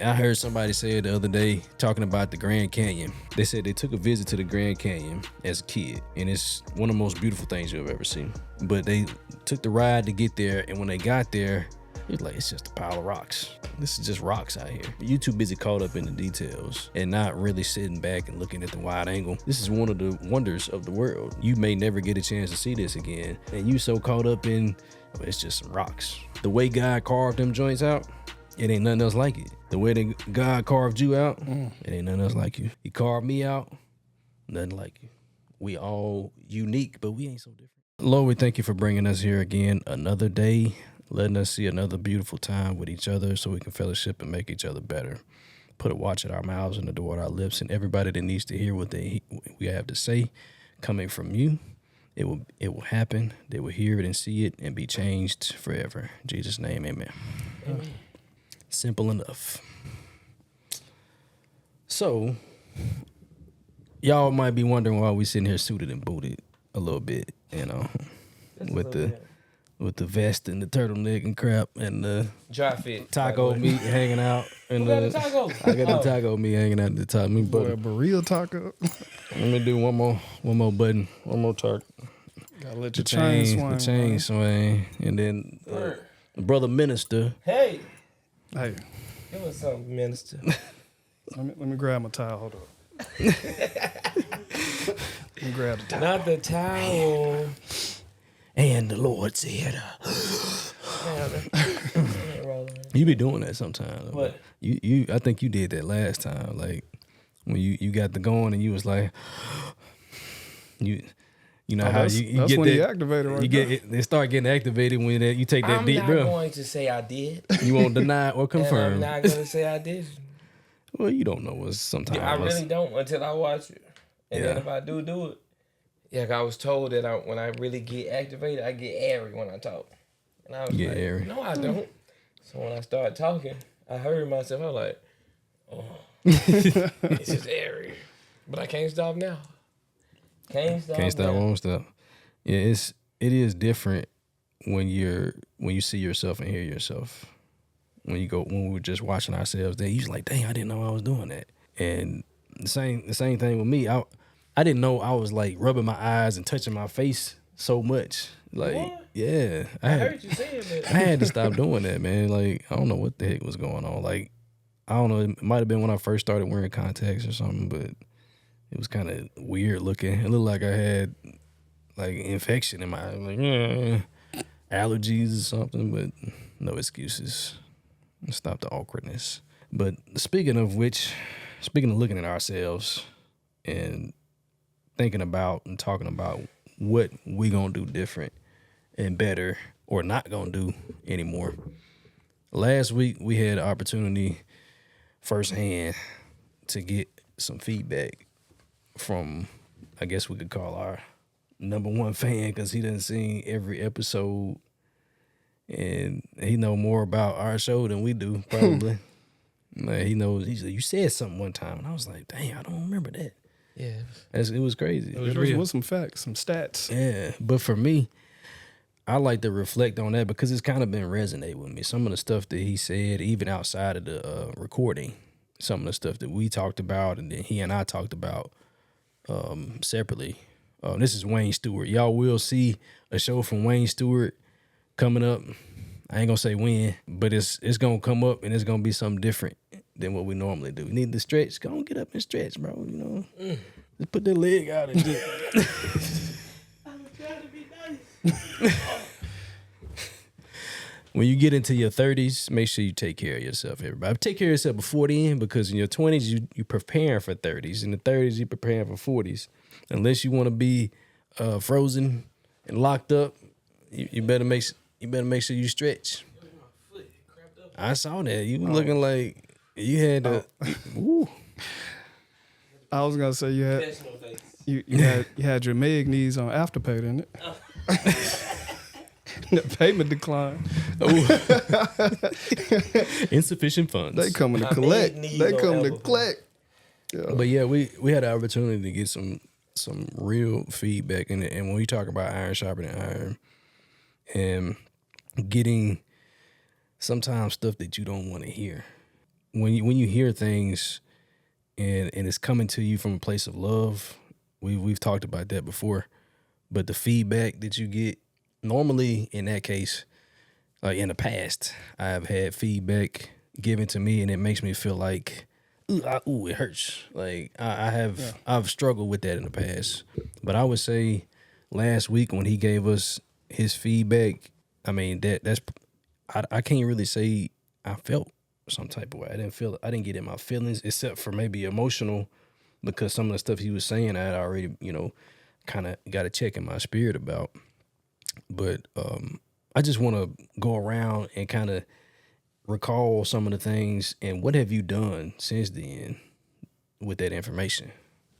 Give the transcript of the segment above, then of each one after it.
I heard somebody say it the other day talking about the Grand Canyon. They said they took a visit to the Grand Canyon as a kid, and it's one of the most beautiful things you've ever seen. But they took the ride to get there, and when they got there, it was like, it's just a pile of rocks. This is just rocks out here. You too busy caught up in the details and not really sitting back and looking at the wide angle. This is one of the wonders of the world. You may never get a chance to see this again, and you so caught up in, it's just some rocks. The way God carved them joints out, it ain't nothing else like it. The way that God carved you out, it ain't nothing else like you. He carved me out, nothing like you. We all unique, but we ain't so different. Lord, we thank you for bringing us here again another day, letting us see another beautiful time with each other so we can fellowship and make each other better. Put a watch at our mouths and a door at our lips, and everybody that needs to hear what we have to say coming from you, it will happen. They will hear it and see it and be changed forever. In Jesus' name, amen. Amen. Simple enough. So, y'all might be wondering why we sitting here suited and booted a little bit, you know, with the vest and the turtleneck and crap and the dry fit taco meat hanging out. And got the taco? I got the taco meat hanging out the top. Me burrito taco. Let me do one more button, one more target. Gotta let the chain swing, and then the brother minister. Hey, give us something, minister. let me grab my towel. Hold up. Let me grab the towel. Not the towel. And the Lord said, you be doing that sometimes. What? You I think you did that last time. Like when you got the going and you was like, you know how you that's get when that, you activate it right you get it, they start getting activated when you take that deep breath. I'm not going to say I did. You won't deny or confirm. And I'm not going to say I did. Well, you don't know what sometimes. Yeah, I really don't until I watch it. And then if I do it, like I was told that when I really get activated, I get airy when I talk. And I was like, airy. No, I don't. So when I started talking, I heard myself. I was like, oh, it's just airy. But I can't stop now. Can't stop, won't stop. Yeah, it is different when you see yourself and hear yourself. When we were just watching ourselves, then you're like, dang, I didn't know I was doing that. And the same thing with me. I didn't know I was like rubbing my eyes and touching my face so much. Like, what? Yeah, I heard you saying that. I had to stop doing that, man. Like, I don't know what the heck was going on. Like, I don't know. It might have been when I first started wearing contacts or something, but it was kind of weird looking. It looked like I had like infection in my eye, like allergies or something, but no excuses. Stop the awkwardness. But speaking of looking at ourselves and thinking about and talking about what we gonna do different and better or not gonna do anymore. Last week we had the opportunity firsthand to get some feedback from, I guess we could call our number one fan, because he done seen every episode and he know more about our show than we do, probably. Like, he knows. He said, you said something one time, and I was like, dang, I don't remember that. Yeah. It was crazy. It was some facts, some stats. Yeah, but for me, I like to reflect on that because it's kind of been resonating with me. Some of the stuff that he said, even outside of the recording, some of the stuff that we talked about and then he and I talked about separately. This is Wayne Stewart. Y'all will see a show from Wayne Stewart coming up. I ain't gonna say when, but it's gonna come up and it's gonna be something different than what we normally do. You need to stretch. Go on, get up and stretch, bro. You know, just put that leg out and just. I'm trying to be nice. When you get into your 30s, make sure you take care of yourself, everybody. Take care of yourself before then, because in your 20s, you preparing for 30s. In the 30s, you preparing for 40s. Unless you want to be frozen and locked up, you better make sure you stretch. I saw that. You were looking like you had to. I was gonna say you had your Meg knees on Afterpay, didn't it? The payment decline. Insufficient funds. They coming to collect. Yeah. But yeah, we had the opportunity to get some real feedback, and when we talk about iron sharpening iron, and getting sometimes stuff that you don't want to hear. when you hear things and it's coming to you from a place of love, we've talked about that before. But the feedback that you get, normally in that case, like in the past, I've had feedback given to me and it makes me feel like, ooh, it hurts. Like I've struggled with that in the past. But I would say last week when he gave us his feedback, I mean, I can't really say I felt some type of way. I didn't get in my feelings, except for maybe emotional, because some of the stuff he was saying I had already, kind of got a check in my spirit about. But I just want to go around and kind of recall some of the things, and what have you done since then with that information?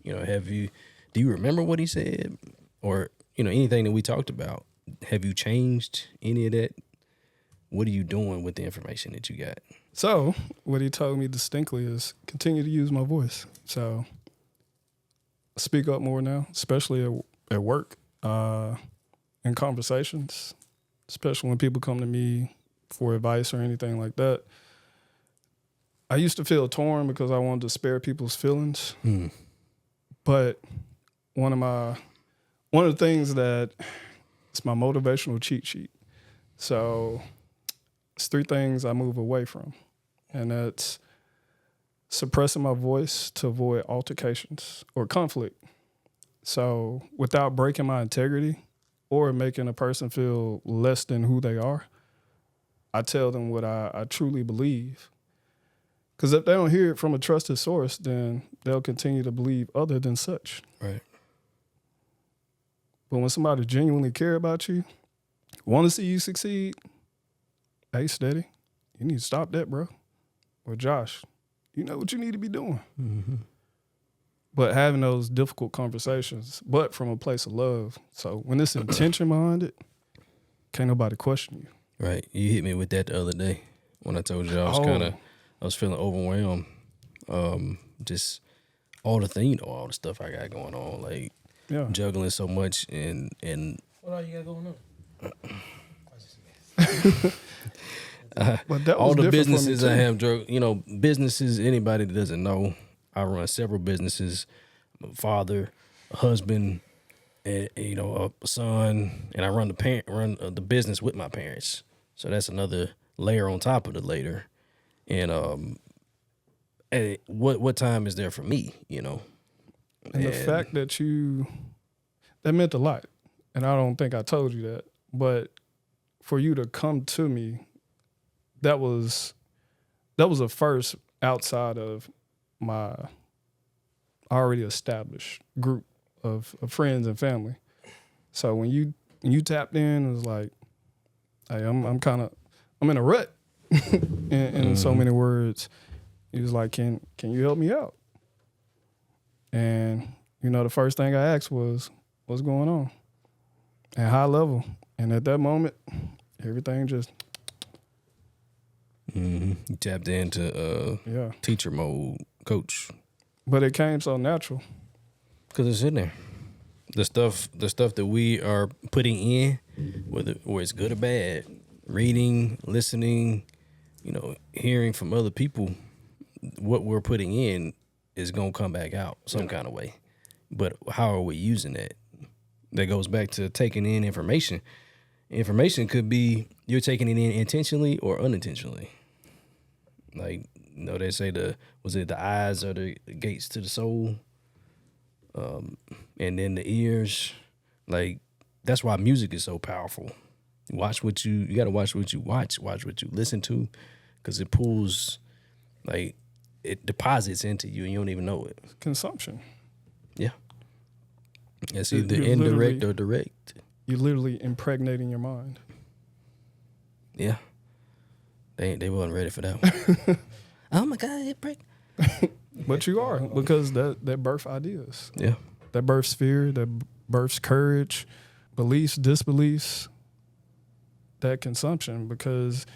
Do you remember what he said, or anything that we talked about? Have you changed any of that? What are you doing with the information that you got? So what he told me distinctly is continue to use my voice. So I speak up more now, especially at work, in conversations, especially when people come to me for advice or anything like that. I used to feel torn because I wanted to spare people's feelings. But one of the things that it's my motivational cheat sheet. So it's 3 things I move away from. And that's suppressing my voice to avoid altercations or conflict. So without breaking my integrity or making a person feel less than who they are, I tell them what I truly believe. Because if they don't hear it from a trusted source, then they'll continue to believe other than such. Right. But when somebody genuinely care about you, want to see you succeed, hey, steady, you need to stop that, bro. Or Josh, you know what you need to be doing. Mm-hmm. But having those difficult conversations, but from a place of love. So when there's intention behind it, can't nobody question you. Right. You hit me with that the other day when I told you I was feeling overwhelmed. Just all the stuff I got going on, like juggling so much and what all you got going on? But that was all the different businesses I have, businesses, anybody that doesn't know, I run several businesses. I'm a father, a husband, and a son, and I run the business with my parents. So that's another layer on top of the layer. And what time is there for me, And the fact that that meant a lot. And I don't think I told you that, but for you to come to me, that was a first outside of my already established group of friends and family. So when you tapped in, it was like, hey, I'm in a rut in so many words. He was like, can you help me out? And the first thing I asked was, what's going on? At high level. And at that moment, everything just you tapped into teacher mode, coach. But it came so natural. Because it's in there. The stuff that we are whether it's good or bad, reading, listening, hearing from other people, what we're putting in is going to come back out some kind of way. But how are we using that? That goes back to taking in information. Information could be you're taking it in intentionally or unintentionally. Like, they say the eyes are the gates to the soul. And then the ears, like, that's why music is so powerful. You got to watch what you watch what you listen to, because it pulls, like, it deposits into you and you don't even know it. Consumption. Yeah. It's either indirect or direct. You're literally impregnating your mind. Yeah. They wasn't ready for that one. Oh my God, But you are, because that birth ideas. Yeah. That births fear, that births courage, beliefs, disbeliefs, that consumption. Because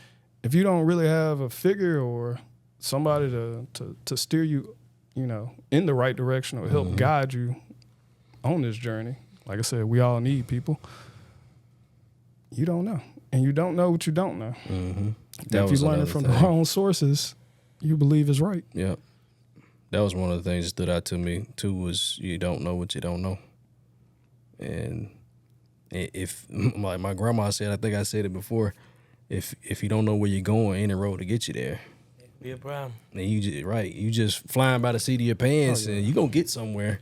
if you don't really have a figure or somebody to steer you, in the right direction or help guide you on this journey, like I said, we all need people. You don't know. And you don't know what you don't know. Mm-hmm. If you learn it from the wrong sources, you believe is right. Yeah. That was one of the things that stood out to me too, was you don't know what you don't know. And if, like my grandma said, I think I said it before, if you don't know where you're going, ain't a road to get you there. Be a problem. And you just flying by the seat of your pants, and you gonna get somewhere,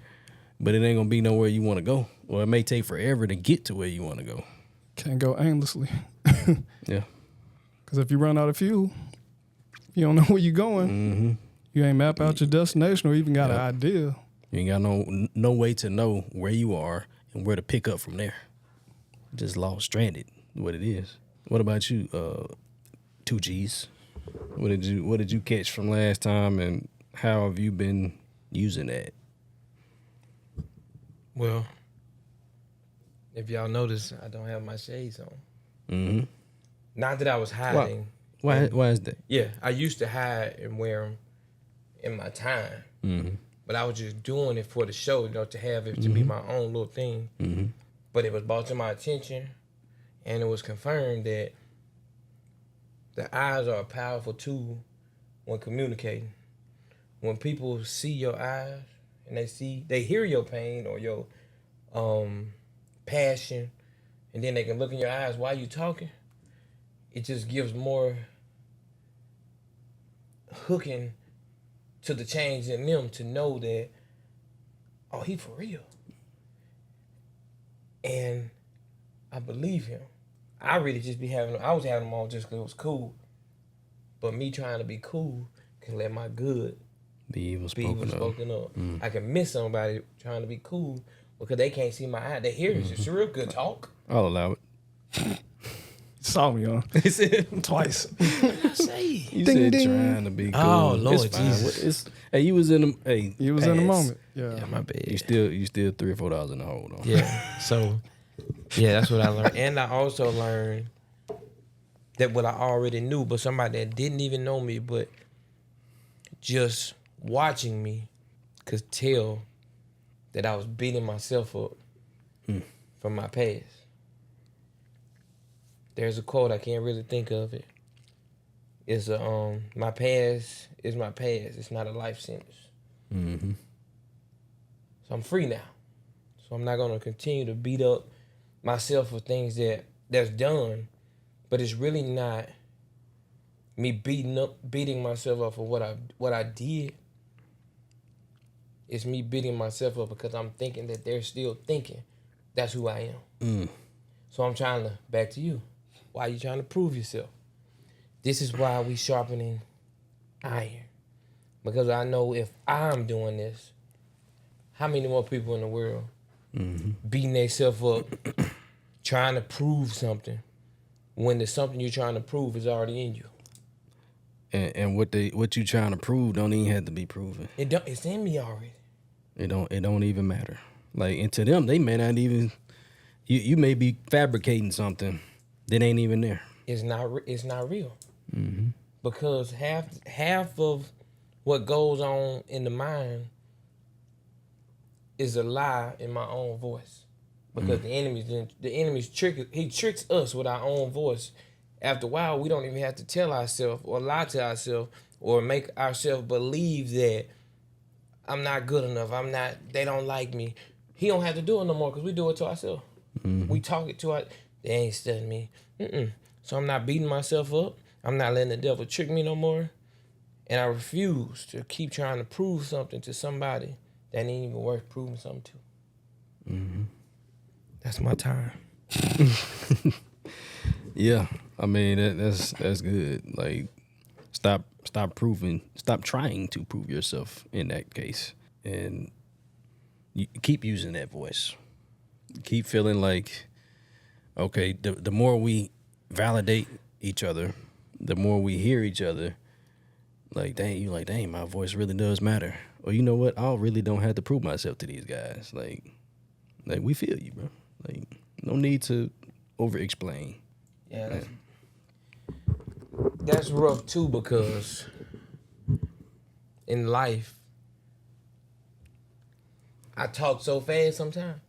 but it ain't gonna be nowhere you want to go, or it may take forever to get to where you want to go. Can't go aimlessly. Yeah. Because if you run out of fuel, you don't know where you're going. You ain't map out your destination or even got an idea. You ain't got no way to know where you are and where to pick up from there. Just lost, stranded, what it is. What about you, 2Gs? What did you catch from last time, and how have you been using that? Well, if y'all notice, I don't have my shades on. Mm-hmm. Not that I was hiding. Why is that? Yeah, I used to hide and wear them in my time. Mm-hmm. But I was just doing it for the show, to have it to be my own little thing. Mm-hmm. But it was brought to my attention, and it was confirmed that the eyes are a powerful tool when communicating. When people see your eyes and they hear your pain or your passion, and then they can look in your eyes while you talking, it just gives more hooking to the change in them to know that, oh, he for real. And I believe him. I really just I was having them all just because it was cool. But me trying to be cool can let my good be evil spoken up. Mm. I can miss somebody trying to be cool because they can't see my eye. They hear it. It's real good talk. I'll allow it. Saw me on. He said Twice. What did I say? You Ding, said ding. trying to be cool. Oh, Lord it's fine. Jesus. Hey, you was in the You was in the moment. Yeah. Yeah, my bad. You still $3 or $4 in the hole though. Yeah. So, yeah, that's what I learned. And I also learned that what I already knew, but somebody that didn't even know me, but just watching me could tell that I was beating myself up from my past. There's a quote, I can't really think of it. It's my past is my past. It's not a life sentence. Mm-hmm. So I'm free now. So I'm not gonna continue to beat up myself for things that's done, but it's really not me beating myself up for what I did. It's me beating myself up because I'm thinking that they're still thinking that's who I am. So I'm trying to, back to you. Why are you trying to prove yourself? This is why we sharpening iron. Because I know if I'm doing this, how many more people in the world beating themselves up, trying to prove something, when the something you're trying to prove is already in you? And what you trying to prove don't even have to be proven. It's in me already. It don't even matter. Like, and to them, they may not even. You may be fabricating something that ain't even there. It's not real. Mm-hmm. Because half of what goes on in the mind is a lie in my own voice. Because the enemy's tricks us with our own voice. After a while, we don't even have to tell ourselves or lie to ourselves or make ourselves believe that I'm not good enough. They don't like me. He don't have to do it no more because we do it to ourselves. We talk it to they ain't studying me. So I'm not beating myself up. I'm not letting the devil trick me no more. And I refuse to keep trying to prove something to somebody that ain't even worth proving something to. Mm-hmm. That's my time. Yeah, I mean that's good. Like, stop trying to prove yourself in that case, and you keep using that voice. Keep feeling like, okay, the more we validate each other, the more we hear each other, like, dang, my voice really does matter. Or, you know what, I really don't have to prove myself to these guys. Like we feel you, bro. Like, no need to over explain. Yeah, that's rough too, because in life I talk so fast sometimes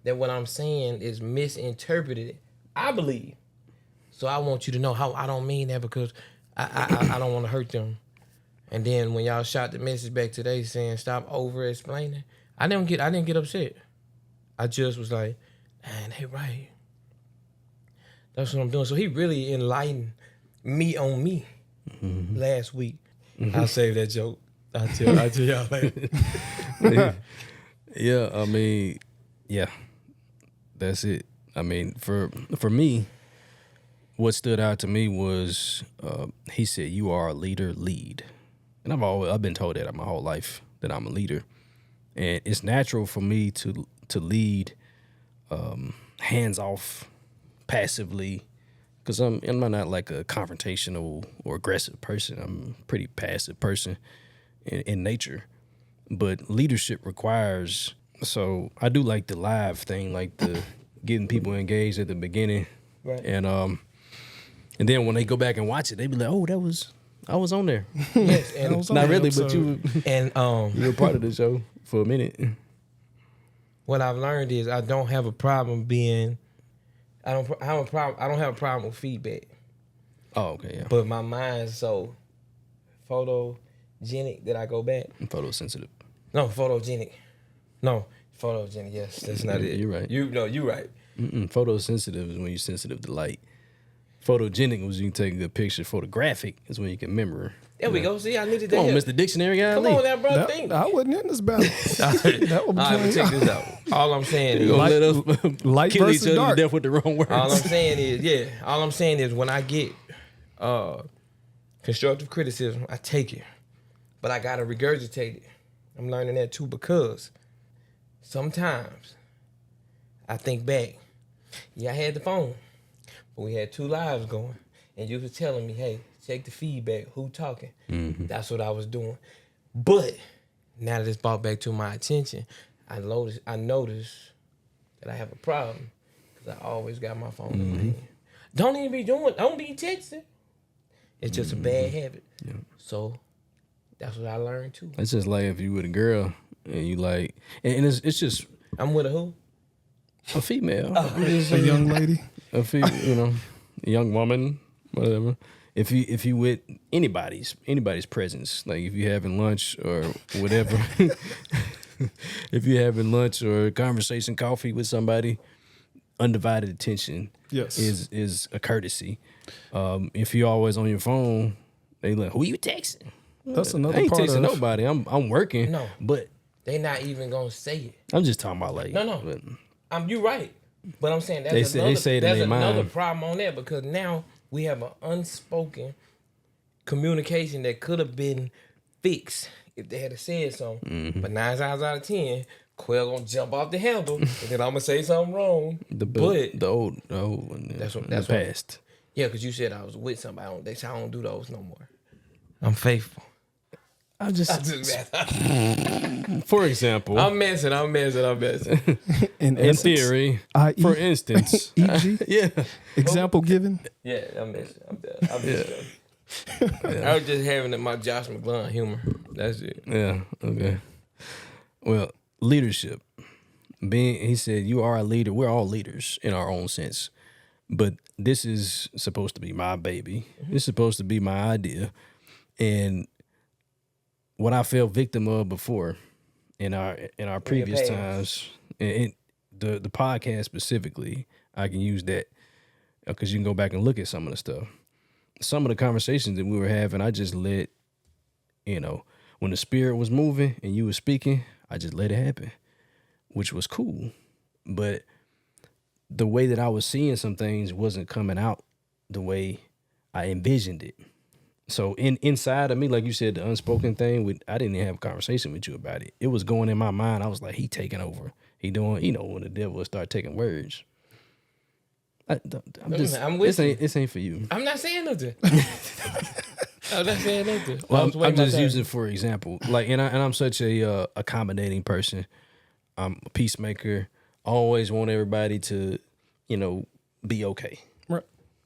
that what I'm saying is misinterpreted, I believe. So I want you to know how I don't mean that, because I don't want to hurt them. And then when y'all shot the message back today saying stop over explaining, I didn't get upset. I just was like, man, they right. That's what I'm doing. So he really enlightened me on me last week. I'll save that joke. I'll tell y'all later. Yeah, I mean, yeah, that's it. I mean, for me, what stood out to me was he said, "You are a leader, lead." And I've been told that my whole life that I'm a leader, and it's natural for me to lead, hands off, passively, because I'm not like a confrontational or aggressive person. I'm a pretty passive person in nature, but leadership requires. So I do like the live thing, like the getting people engaged at the beginning, Right. and then when they go back and watch it, they be like, "Oh, I was on there." Yes, and Not really, but you and were part of the show for a minute. what I've learned is I don't have a problem being. I don't have a problem with feedback, Oh, okay, yeah. but my mind's so photogenic that I go back. Photosensitive. No, photogenic. No, photogenic. Yes, that's not it. You're right. You're right. Photosensitive is when you're sensitive to light. Photogenic was when you take a good picture. Photographic is when you can remember. There we go. See, I needed that. Come on, help. Mr. Dictionary guy. Come on now, bro. Think. I wasn't in this battle. That All was right, but check between this out. All I'm saying is, Light- Let us light kill each versus other dark. to death with the wrong words. all I'm saying is when I get constructive criticism, I take it. But I gotta regurgitate it. I'm learning that too because sometimes I think back. Yeah, I had the phone, but we had 2 lives going, and you was telling me, hey, check the feedback, who talking. That's what I was doing. But now that it's brought back to my attention, I noticed that I have a problem because I always got my phone in my hand. Don't be texting. It's just a bad habit. Yeah. So that's what I learned too. It's just like if you with a girl and you like, and it's just I'm with a who? a female, a young lady. a young woman, whatever. If you with anybody's presence, like if you having lunch or whatever, if you having lunch or conversation, coffee with somebody, undivided attention Yes. is a courtesy. If you always on your phone, they like, who you texting? That's I another ain't part texting of nobody. I'm working. No. But They not even gonna say it. I'm just talking about like No. but- You right. But I'm saying They say it in that's their another mind. problem on that because now we have an unspoken communication that could have been fixed if they had said something. Mm-hmm. But 9 times out of 10, Quell gonna jump off the handle and then I'm gonna say something wrong. the old one, yeah, That's what- the that's what- past. Yeah, because you said I was with somebody. They say I don't do those no more. I'm faithful. I just, I'm for example, messing. in theory, i.e. for instance, E.g. yeah, example given. Yeah, I'm messing. I'm just I was just having my Josh McGlone humor. That's it. yeah, okay. Well, leadership. He said, you are a leader. We're all leaders in our own sense, but this is supposed to be my baby. It's supposed to be my idea, and what I fell victim of before in our previous past. times, and the podcast specifically, I can use that because you can go back and look at some of the stuff. Some of the conversations that we were having, I just let, when the spirit was moving and you were speaking, I just let it happen, which was cool. But the way that I was seeing some things wasn't coming out the way I envisioned it. So inside of me, like you said, the unspoken thing, I didn't even have a conversation with you about it. It was going in my mind. I was like, he taking over. He doing, when the devil will start taking words. I'm with you. This ain't for you. I'm not saying nothing. I'm not saying nothing. Well, I'm just using it for example. Like, and I'm such a accommodating person. I'm a peacemaker. I always want everybody to, be okay. Right.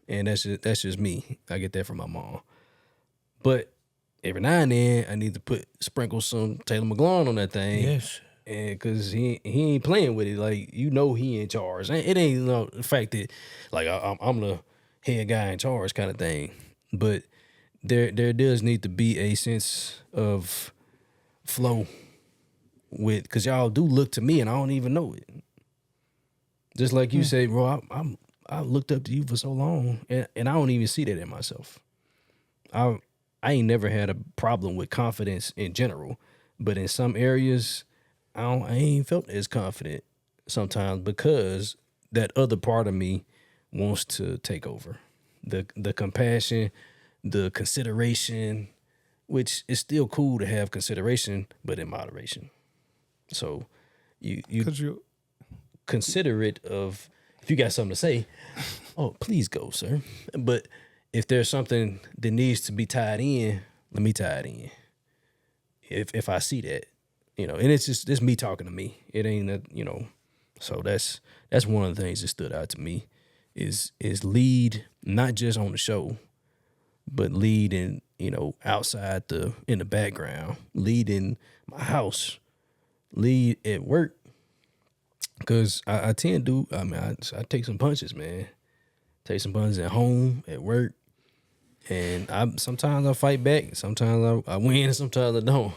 And that's just me. I get that from my mom. But every now and then, I need to sprinkle some Taylor McGlone on that thing. Yes. And because he ain't playing with it. Like, he in charge. It ain't the fact that, like, I'm the head guy in charge kind of thing. But there does need to be a sense of flow with, because y'all do look to me and I don't even know it. Just like you say, bro, I looked up to you for so long and I don't even see that in myself. I ain't never had a problem with confidence in general, but in some areas, I ain't felt as confident sometimes because that other part of me wants to take over. The compassion, the consideration, which is still cool to have consideration, but in moderation. So you considerate of, if you got something to say, oh, please go, sir. But if there's something that needs to be tied in, let me tie it in. If I see that, and it's me talking to me. It ain't that, so that's one of the things that stood out to me is lead, not just on the show, but lead in, outside in the background, lead in my house, lead at work. Cause I tend to, I take some punches, man. Take some punches at home, at work. And sometimes I fight back. Sometimes I win, sometimes I don't.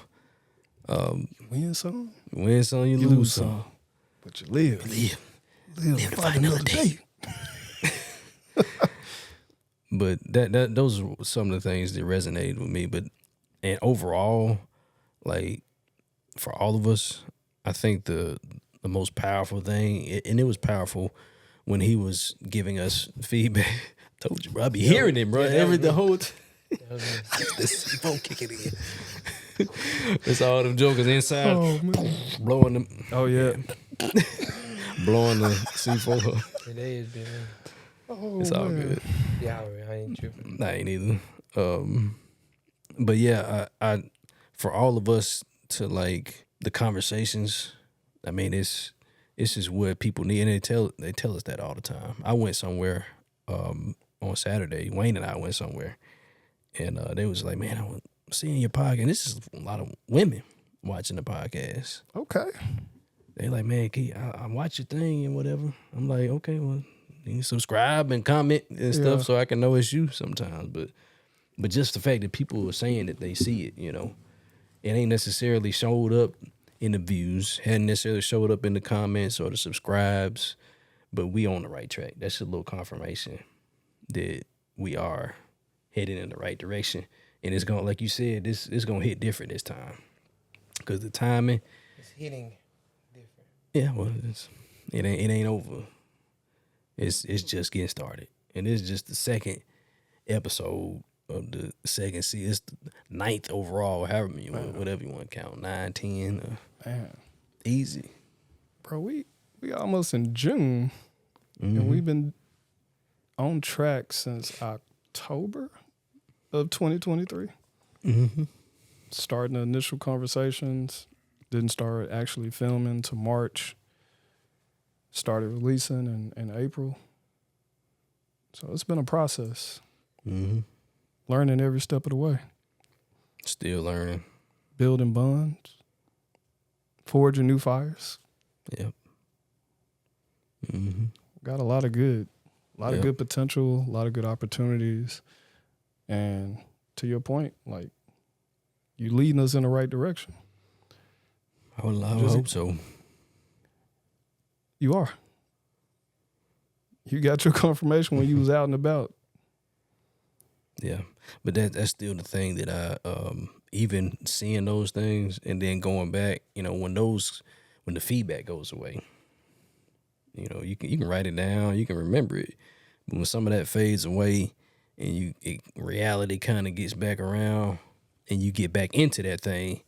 Win some, you lose some. But you live to fight another day. But those are some of the things that resonated with me. And overall, like for all of us, I think the most powerful thing, and it was powerful when he was giving us feedback. I told you, bro, I be hearing it, bro. The whole time. This phone kicking in. It's all them jokers inside, blowing them. Oh yeah, blowing the C4. Today has been. It's all good. Yeah, I ain't tripping. I ain't either. But yeah, I for all of us to like the conversations. I mean, it's just what people need, and they tell us that all the time. I went somewhere on Saturday. Wayne and I went somewhere, and they was like, "Man, I was seeing your podcast." And this is a lot of women watching the podcast. Okay. They like, "Man, I watch your thing and whatever." I'm like, "Okay, well, you subscribe and comment and stuff so I can know it's you sometimes." But just the fact that people are saying that they see it, it ain't necessarily showed up in the views, hadn't necessarily showed up in the comments or the subscribes, but we on the right track. That's a little confirmation that we are heading in the right direction. And it's gonna, like you said, it's gonna hit different this time. Because the timing, it's hitting different. Yeah, well, it ain't over. It's just getting started. And it's just the second episode of the second season. It's the 9th overall, however you want, whatever you want to count. 9, 10. Man. Easy. Bro, we almost in June, and we've been on track since October of 2023. Starting the initial conversations, didn't start actually filming to March. Started releasing in April. So it's been a process. Learning every step of the way. Still learning. Building bonds. Forging new fires. Yep. Got a lot of good potential, a lot of good opportunities. And to your point, like, you leading us in the right direction. I would hope so. You are. You got your confirmation when you was out and about. Yeah. But that's still the thing that I even seeing those things and then going back, when the feedback goes away, you can write it down, you can remember it. But when some of that fades away and reality kind of gets back around and you get back into that thing,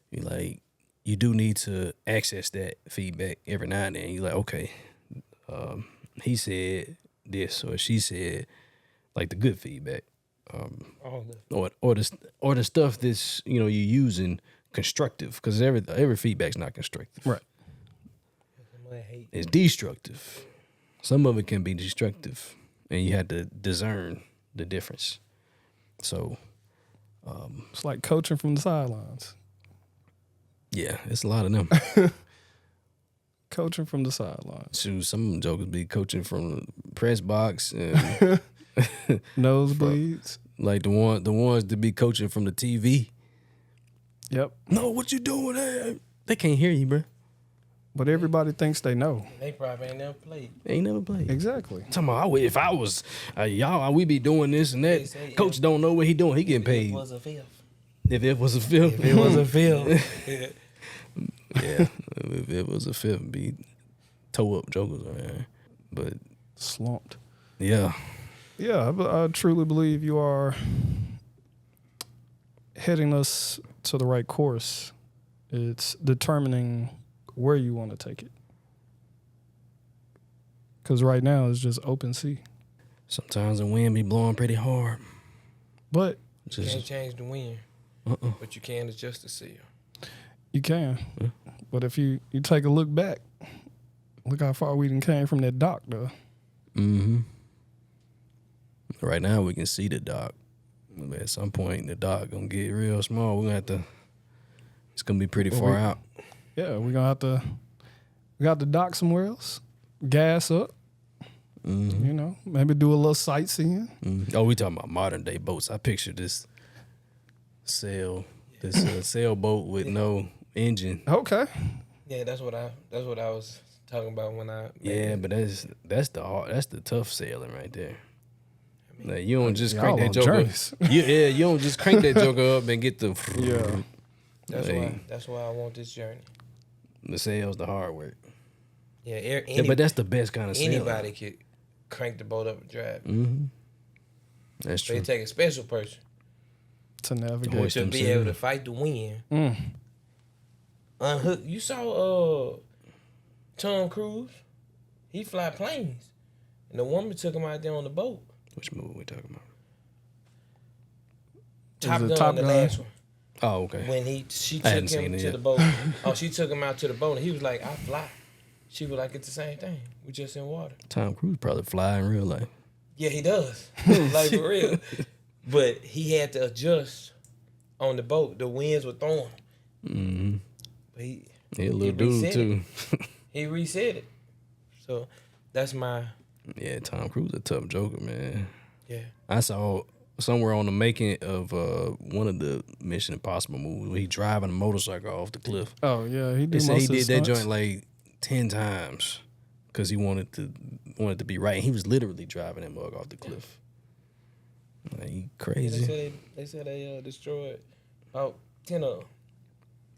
you're like, you do need to access that feedback every now and then. You're like, okay, he said this or she said, like the good feedback. Or the stuff that's you're using constructive, because every feedback's not constructive. Right. It's destructive. Some of it can be destructive, and you have to discern the difference. So it's like coaching from the sidelines. Yeah, it's a lot of them. Coaching from the sidelines. Shoot, some of them jokers be coaching from the press box and nosebleeds. Like the ones that be coaching from the TV. Yep. No, what you doing? Hey, they can't hear you, bro. But everybody thinks they know. They probably ain't never played. They ain't never played. Exactly. Talking about, if I was y'all, we be doing this and They that. say, Coach don't know what he doing. He getting paid. It was a fifth. If it was a fifth. If it was a fifth. Yeah. If it was a fifth, be toe up jokers, man. But Slumped. yeah. Yeah, I truly believe you are heading us to the right course. It's determining where you want to take it. Because right now it's just open sea. Sometimes the wind be blowing pretty hard. But You can't change the wind, but you can adjust the sail. you can. But if you take a look back, look how far we done came from that dock, though. Mm-hmm. Right now we can see the dock. But at some point the dock gonna get real small. We're gonna have to. It's gonna be pretty far out. Yeah, we're gonna have to. We got to dock somewhere else. Gas up. Mm-hmm. You know, maybe do a little sightseeing. Mm-hmm. Oh, we talking about modern day boats. I picture this sailboat with no engine. Okay. Yeah, that's what I was talking about when I. Yeah, but that's the tough sailing right there. Like, you don't just Y'all crank that on joker. journeys. You don't just crank that joker up and get the Yeah. That's why I want this journey. The sails, the hard work. Yeah, But that's the best kind of sailing. anybody could crank the boat up and drive. Mm-hmm. That's So true. it take a special person To navigate. Hoist to them be sails. able to fight the wind. Mm. Unhook. You saw Tom Cruise? He fly planes, and the woman took him out there on the boat. Which movie we talking about? Top it Gun, Top the Gun? last one. Oh, okay. When she I took hadn't seen him it to yet. the boat. Oh, she took him out to the boat, and he was like, "I fly." She was like, "It's the same thing. We just in water." Tom Cruise probably fly in real life. Yeah, he does. Like for real. But he had to adjust on the boat. The winds were throwing. Mm-hmm. But He a little dude reset too. he reset it. So that's my Yeah, Tom Cruise a tough joker, man. yeah. I saw somewhere on the making of one of the Mission Impossible movies where he driving a motorcycle off the cliff. Oh yeah, he They did say most he of the did that stunts. joint like 10 times because he wanted to be right. He was literally driving that mug off the cliff. Like, he crazy. They said they destroyed about 10 of them.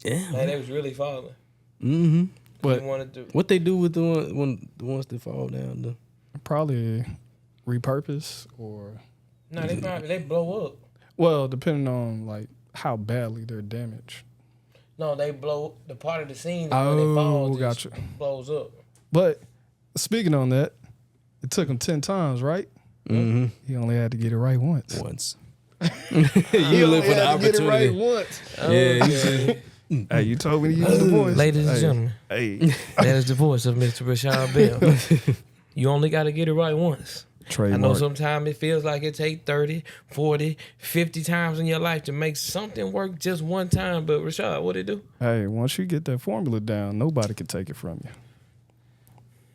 Yeah. Like they was really falling. Mm-hmm. But They wanted to What they do with the ones that fall down? Though? probably repurpose or they blow up. well, depending on like how badly they're damaged. No, they blow the part of the scene that when they fall just gotcha. blows up. But speaking on that, it took him 10 times, right? Mm-hmm. He only had to get it right once. Once. You look for the opportunity. once. Yeah, you said, Hey, you told me to use the voice. Ladies and Hey, gentlemen, Hey, that is the voice of Mr. Rashad Bell. You only got to get it right once. I know trademark. sometimes it feels like it take 30, 40, 50 times in your life to make something work just one time. But Rashad, what it do? Hey, once you get that formula down, nobody can take it from you.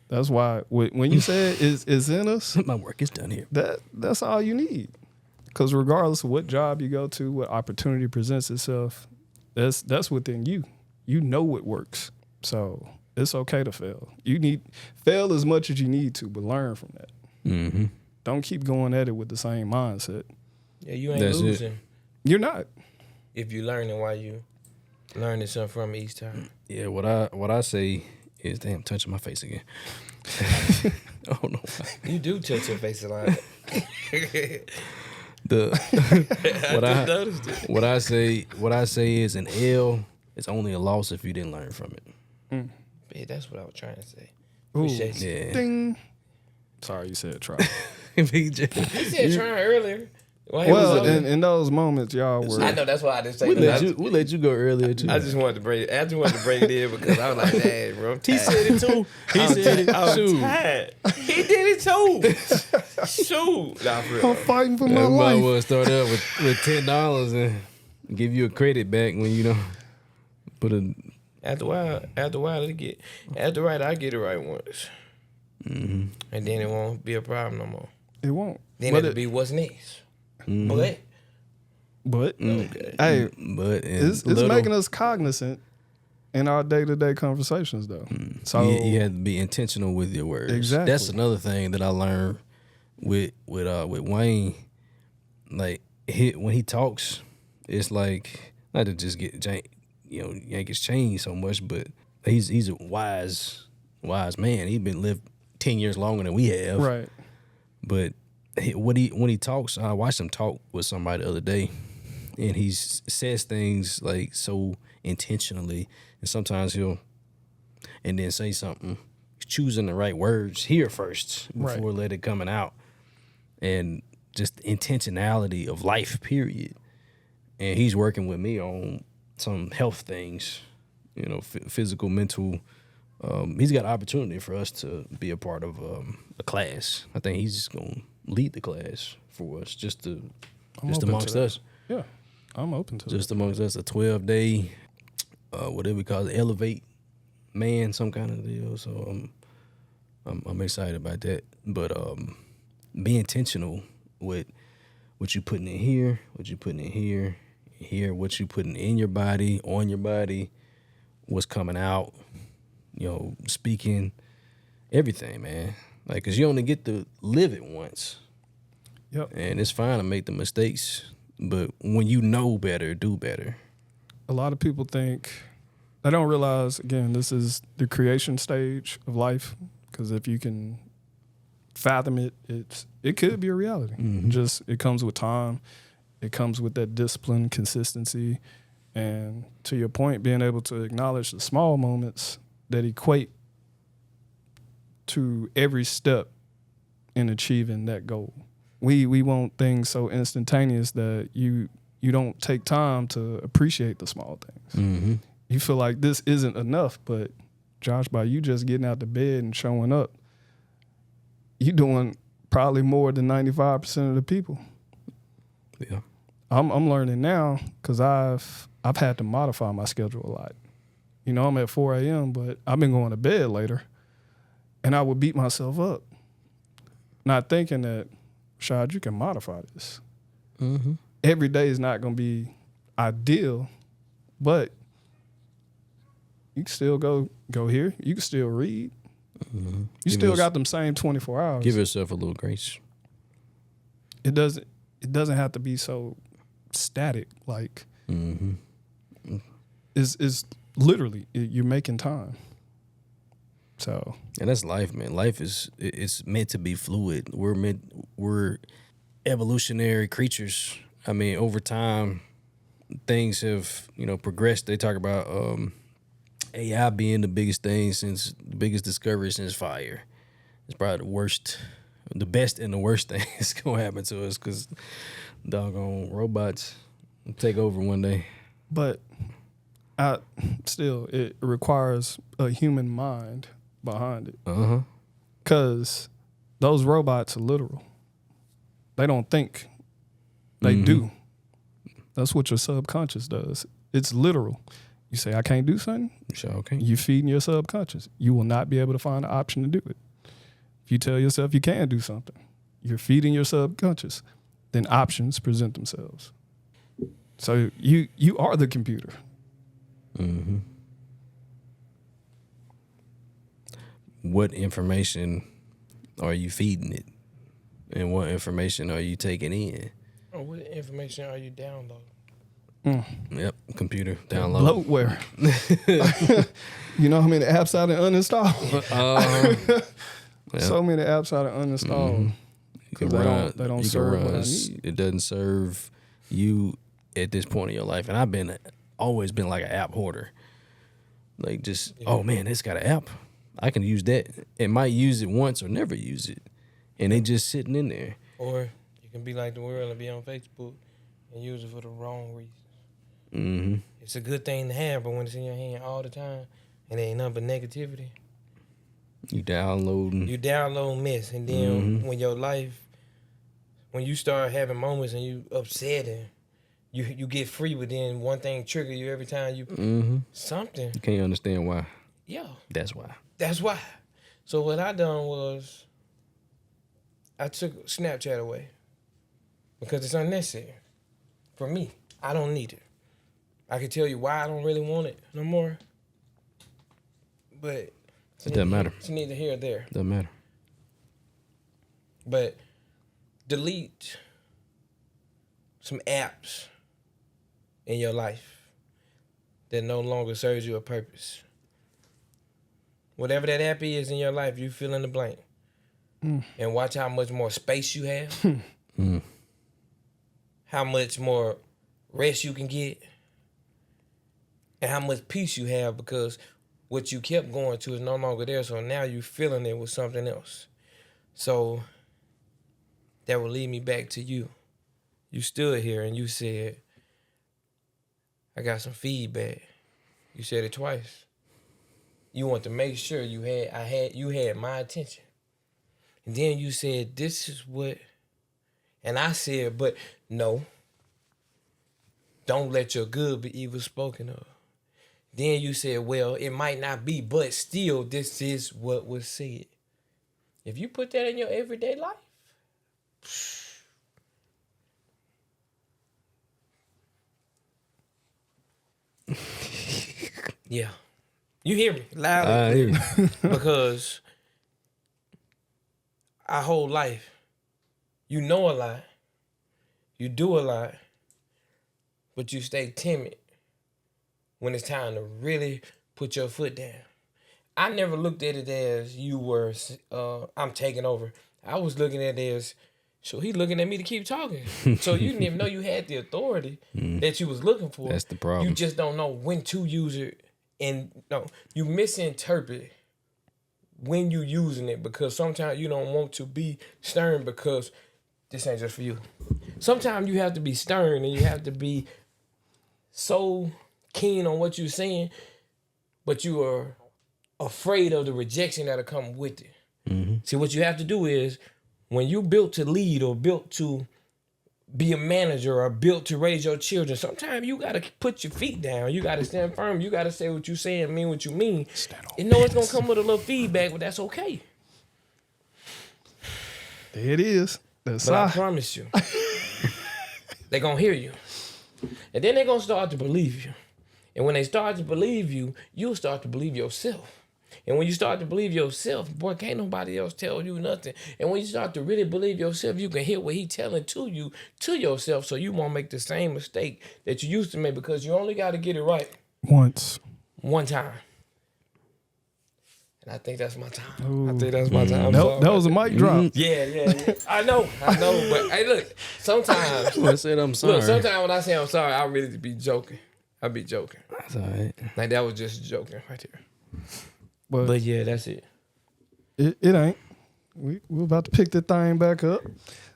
That's why when you said it's in us, my work is done here. that's all you need. Because regardless of what job you go to, what opportunity presents itself, that's within you. You know what works. So it's okay to fail. Fail as much as you need to, but learn from that. Mm-hmm. Don't keep going at it with the same mindset. Yeah, you ain't That's it. losing You're not. if you learning while you learning something from each time. Yeah, what I say is, damn, I'm touching my face again. I don't know why. You do touch your face a lot. I noticed it. What I say is an L is only a loss if you didn't learn from it. Yeah, that's what I was trying to say. Ooh. Appreciate you. Yeah. Ding. Sorry, you said try. BJ. You said trying earlier. Why Well, was it- in those moments, y'all were. I know that's why I didn't say We that. let you go earlier too. I just wanted to break it in because I was like, "Dang, bro." I'm He tired. said it too. He said it. I'm Shoot. tired. He did it too. Shoot. Nah, for real. I'm fighting for my Might life. well start up with $10 and give you a credit back when you don't put a. After a while, I get it right once, Mm-hmm. and then it won't be a problem no more. It won't. Then But it'll be what's next. But Okay. hey, but it's making us cognizant in our day-to-day conversations, though. So you have to be intentional with your words. Exactly. That's another thing that I learned with Wayne. Like when he talks, it's like not to just yank his chain so much, but he's a wise man. He's been lived 10 years longer than we have. right. But when he talks, I watched him talk with somebody the other day, and he says things like so intentionally, and sometimes he'll and then say something, choosing the right words here first before Right. let it coming out, and just intentionality of life, period. And he's working with me on some health things, physical, mental. He's got an opportunity for us to be a part of a class. I think he's going to lead the class for us, just amongst us. Yeah, I'm open to Just amongst us, a 12-day, whatever we call it, elevate man, some kind of deal. So I'm excited about that. But be intentional with what you putting in here, what you putting in here, what you putting in your body, on your body, what's coming out, speaking, everything, man. Like, cause you only get to live it once. Yep. And it's fine to make the mistakes, but when you know better, do better. A lot of people think they don't realize, again, this is the creation stage of life, because if you can fathom it, it could be a reality. Mm-hmm. Just it comes with time. It comes with that discipline, consistency, and to your point, being able to acknowledge the small moments that equate to every step in achieving that goal. We want things so instantaneous that you don't take time to appreciate the small things. Mm-hmm. You feel like this isn't enough, but Josh, by you just getting out the bed and showing up, you doing probably more than 95% of the people. Yeah. I'm learning now because I've had to modify my schedule a lot. I'm at 4 a.m., but I've been going to bed later, and I would beat myself up, not thinking that, Shad, you can modify this. Mm-hmm. Every day is not going to be ideal, but you can still go here. You can still read. Mm-hmm. You still got them same 24 hours. Give yourself a little grace. It doesn't have to be so static. Like, Mm-hmm. is literally you're making time. So, and that's life, man. Life it's meant to be fluid. We're evolutionary creatures. I mean, over time, things have progressed. They talk about AI being the biggest discovery since fire. It's probably the best and the worst thing that's gonna happen to us, because doggone robots will take over one day. but it requires a human mind behind it. Uh-huh. Because those robots are literal. They don't think. They Mm-hmm. do. That's what your subconscious does. It's literal. You say, I can't do something. Sure, okay. You're feeding your subconscious. You will not be able to find an option to do it. If you tell yourself you can do something, you're feeding your subconscious. Then options present themselves. So you are the computer. Mm-hmm. What information are you feeding it? And what information are you taking in? Oh, what information are you downloading? Yep, computer, download. Bloatware. You know how many apps I done uninstalled? Yeah. So many apps I done uninstalled. Mm-hmm. Because they don't serve what I need. It doesn't serve you at this point in your life. And I've always been like an app hoarder. Like just, oh man, it's got an app. I can use that. It might use it once or never use it. And they just sitting in there. Or you can be like the world and be on Facebook and use it for the wrong reasons. Mm-hmm. It's a good thing to have, but when it's in your hand all the time and there ain't nothing but negativity, You downloading. you download mess. And then when you start having moments and you upset and you get free, but then one thing trigger you every time you something. You can't understand why. Yeah. That's why. That's why. So what I done was I took Snapchat away. because it's unnecessary. For me, I don't need it. I can tell you why I don't really want it no more. But It doesn't matter. It's neither here or there. Doesn't matter. But delete some apps in your life that no longer serves you a purpose. Whatever that app is in your life, you fill in the blank. And watch how much more space you have. How much more rest you can get. And how much peace you have, because what you kept going to is no longer there. So now you're filling it with something else. So that will lead me back to you. You stood here and you said, I got some feedback. You said it twice. You want to make sure you had my attention. And then you said, this is what, and I said, but no, don't let your good be evil spoken of. Then you said, well, it might not be, but still, this is what was said. If you put that in your everyday life, yeah. You hear me loud and clear. Because our whole life, you know a lot, you do a lot, but you stay timid when it's time to really put your foot down. I never looked at it as you were, I'm taking over. I was looking at it as, so he looking at me to keep talking. So you didn't even know you had the authority that you was looking for. That's the problem. You just don't know when to use it. And no, you misinterpret when you using it, because sometimes you don't want to be stern because this ain't just for you. Sometimes you have to be stern and you have to be so keen on what you're saying, but you are afraid of the rejection that'll come with it. See, what you have to do is, when you built to lead or built to be a manager or built to raise your children, sometimes you got to put your feet down. You got to stand firm. You got to say what you say and mean what you mean. You know it's going to come with a little feedback, but that's okay. There it is. That's But I promise you, they're going to hear you. And then they're going to start to believe you. And when they start to believe you, you'll start to believe yourself. And when you start to believe yourself, boy, can't nobody else tell you nothing. And when you start to really believe yourself, you can hear what he telling to you, to yourself, so you won't make the same mistake that you used to make, because you only got to get it right once. One time. And I think that's my time. Ooh. I think that's my time. That was a mic drop. Yeah. I know. But hey, look, sometimes. I said I'm sorry. Look, sometimes when I say I'm sorry, I really be joking. I be joking. That's all right. Like, that was just joking right there. But yeah, that's it. It ain't. We're about to pick the thing back up.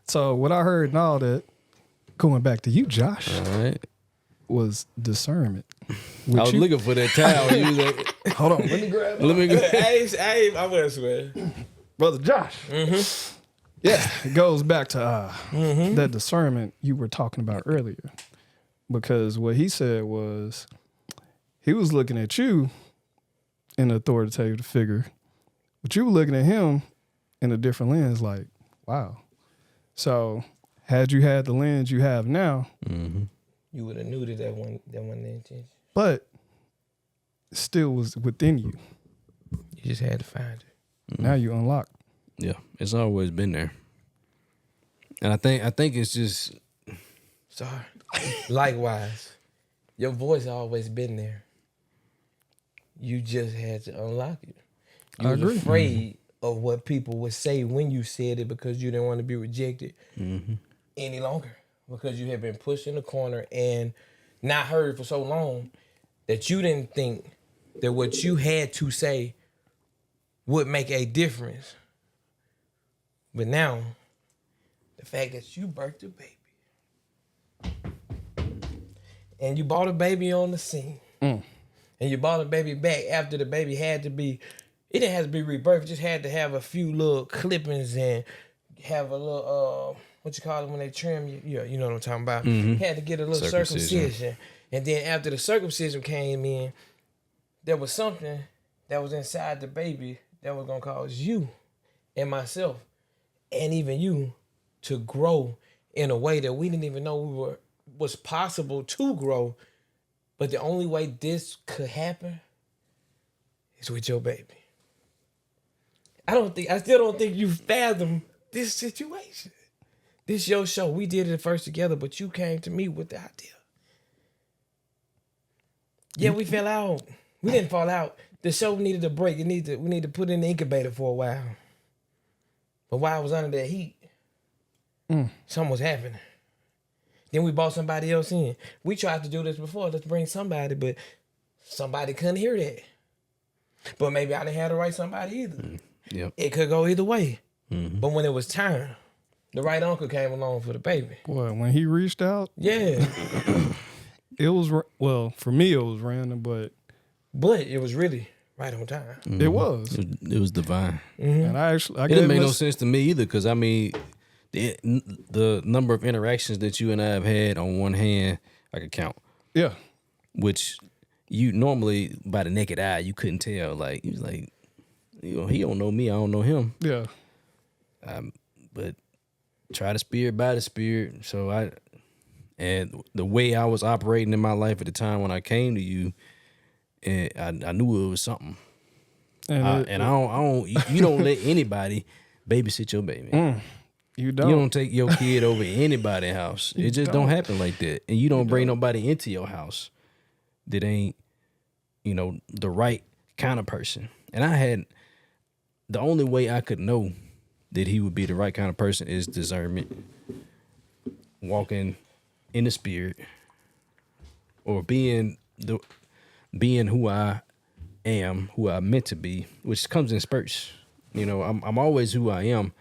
So what I heard and all that, going back to you, Josh, All right. was discernment. I was looking for that towel. You was like, Hold on, let me grab it. let me go. Hey, I was swear. Brother Josh. Yeah, it goes back to that discernment you were talking about earlier. Because what he said was, he was looking at you in an authoritative figure, but you were looking at him in a different lens, like, wow. So had you had the lens you have now, You would have knew that wasn't the intention. but it still was within you. You just had to find it. Now you unlocked. Yeah, it's always been there. And I think it's just, Sorry. Likewise, your voice always been there. You just had to unlock it. You I was agree. afraid of what people would say when you said it, because you didn't want to be rejected any longer, because you had been pushed in the corner and not heard for so long that you didn't think that what you had to say would make a difference. But now, the fact that you birthed a baby and you brought a baby on the scene, and you brought a baby back after the baby had to be, it didn't have to be rebirthed, it just had to have a few little clippings and have a little, what you call it when they trim you? Yeah, you know what I'm talking about. Had to get a little circumcision. And then after the circumcision came in, there was something that was inside the baby that was going to cause you and myself and even you to grow in a way that we didn't even know was possible to grow. But the only way this could happen is with your baby. I still don't think you fathom this situation. This your show. We did it at first together, but you came to me with the idea. Yeah, we fell out. We didn't fall out. The show needed a break. We need to put it in the incubator for a while. But while I was under that heat, something was happening. Then we brought somebody else in. We tried to do this before. Let's bring somebody, but somebody couldn't hear that. But maybe I didn't have the right somebody either. Yep. It could go either way. But when it was time, the right uncle came along for the baby. Boy, when he reached out, Yeah. it was, well, for me, it was random, but it was really right on time. it was. It was divine. And I It gave didn't make no us- sense to me either, because I mean, the number of interactions that you and I have had on one hand, I could count. Yeah. Which you normally by the naked eye you couldn't tell. Like he was like, he don't know me, I don't know him. Yeah. But try the spirit by the spirit. So and the way I was operating in my life at the time when I came to you, and I knew it was something. And, You don't let anybody babysit your baby. you don't. You don't take your kid over anybody's house. It just don't happen like that. And you don't bring nobody into your house that ain't, the right kind of person. And the only way I could know that he would be the right kind of person is discernment. Walking in the spirit, or being who I am, who I'm meant to be, which comes in spurts. I'm always who I am,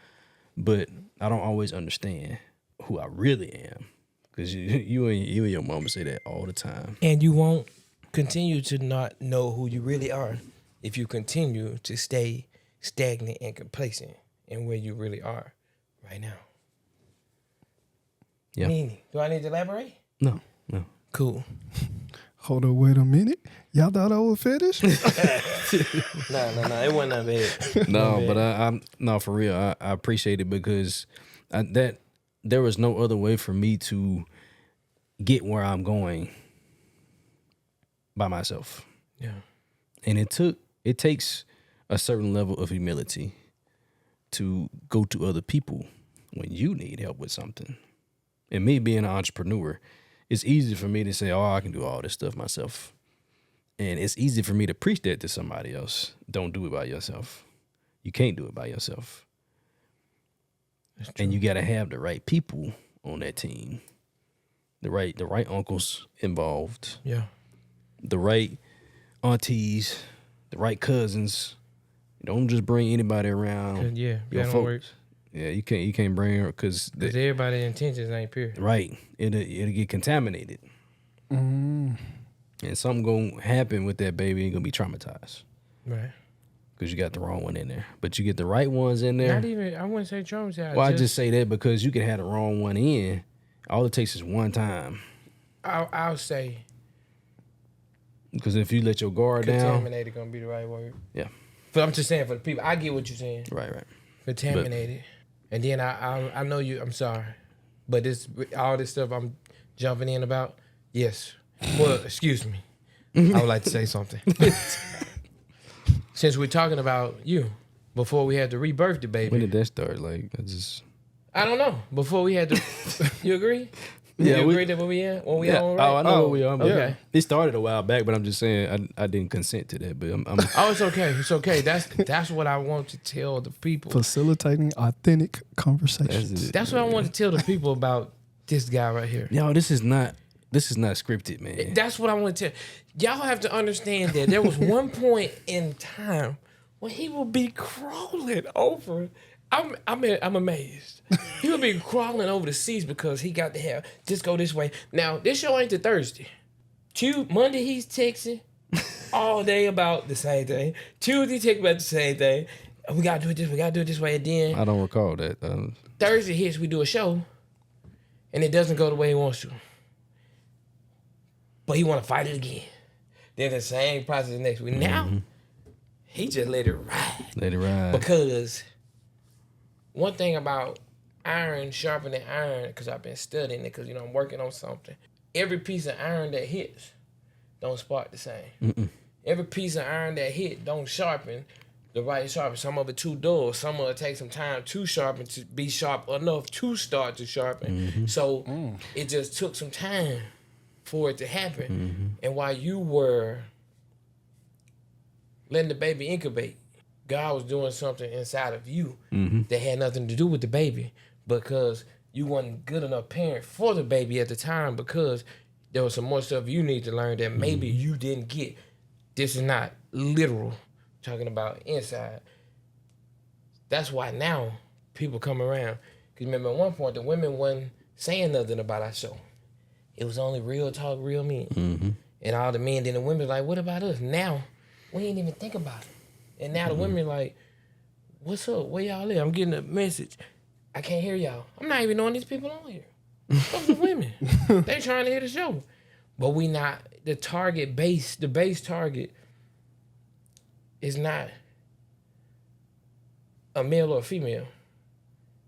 but I don't always understand who I really am, because you and your mama say that all the time. And you won't continue to not know who you really are if you continue to stay stagnant and complacent in where you really are right now. Yeah. Meaning, do I need to elaborate? No. Cool. Hold on, wait a minute. Y'all thought I was finished? No, it wasn't that bad. No, but I'm no, for real. I appreciate it, because that there was no other way for me to get where I'm going by myself. Yeah. And it takes a certain level of humility to go to other people when you need help with something. And me being an entrepreneur, it's easy for me to say, I can do all this stuff myself. And it's easy for me to preach that to somebody else. Don't do it by yourself. You can't do it by yourself. And you got to have the right people on that team. The right uncles involved. Yeah. The right aunties, the right cousins. Don't just bring anybody around. Yeah, your that don't folks. work. Yeah, you can't bring her because Everybody's intentions ain't pure. right. It'll get contaminated. And something gonna happen with that baby. You're gonna be traumatized Right. because you got the wrong one in there. But you get the right ones in there. Not even, I wouldn't say traumatized. Well, I just say that because you can have the wrong one in. All it takes is one time. I'll say Because if you let your guard down, contaminated gonna be the right word. yeah, But I'm just saying for the people, I get what you're saying. right. Contaminated. And then I know you, I'm sorry. But all this stuff I'm jumping in about, yes. Well, excuse me. I would like to say something. Since we're talking about you, before we had to rebirth the baby. When did that start? Like, I don't know. Before we had to, you agree? Yeah, you we- agree that when we on right? I know where we are. But okay. It started a while back, but I'm just saying I didn't consent to that. But I'm Oh, it's okay. It's okay. That's what I want to tell the people. Facilitating authentic conversations. That's what I want to tell the people about this guy right here. yo, this is not scripted, man. That's what I want to tell. Y'all have to understand that there was one point in time when he would be crawling over. I'm amazed. He would be crawling over the seats because he got to have just go this way. Now this show ain't to Thursday. Monday he's texting all day about the same thing. Tuesday texting about the same thing. We gotta do it this. We gotta do it this way. And then I don't recall that. Thursday hits, we do a show, and it doesn't go the way he wants to. But he want to fight it again. Then the same process the next week. Now, he just let it ride. Let it ride. Because one thing about iron sharpening iron, because I've been studying it, because, I'm working on something. Every piece of iron that hits don't spark the same. Every piece of iron that hit don't sharpen the right sharpen. Some of it too dull. Some of it takes some time to sharpen, to be sharp enough to start to sharpen. So it just took some time for it to happen. And while you were letting the baby incubate, God was doing something inside of you that had nothing to do with the baby, because you wasn't good enough parent for the baby at the time, because there was some more stuff you need to learn that maybe you didn't get. This is not literal, talking about inside. That's why now people come around. Because remember at one point, the women wasn't saying nothing about our show. It was only real talk, real men. And all the men, then the women like, what about us? Now, we ain't even think about it. And now the women like, what's up? Where y'all at? I'm getting a message. I can't hear y'all. I'm not even knowing these people on here. Those are women. They trying to hear the show. But we not, the target base, the base target is not a male or a female.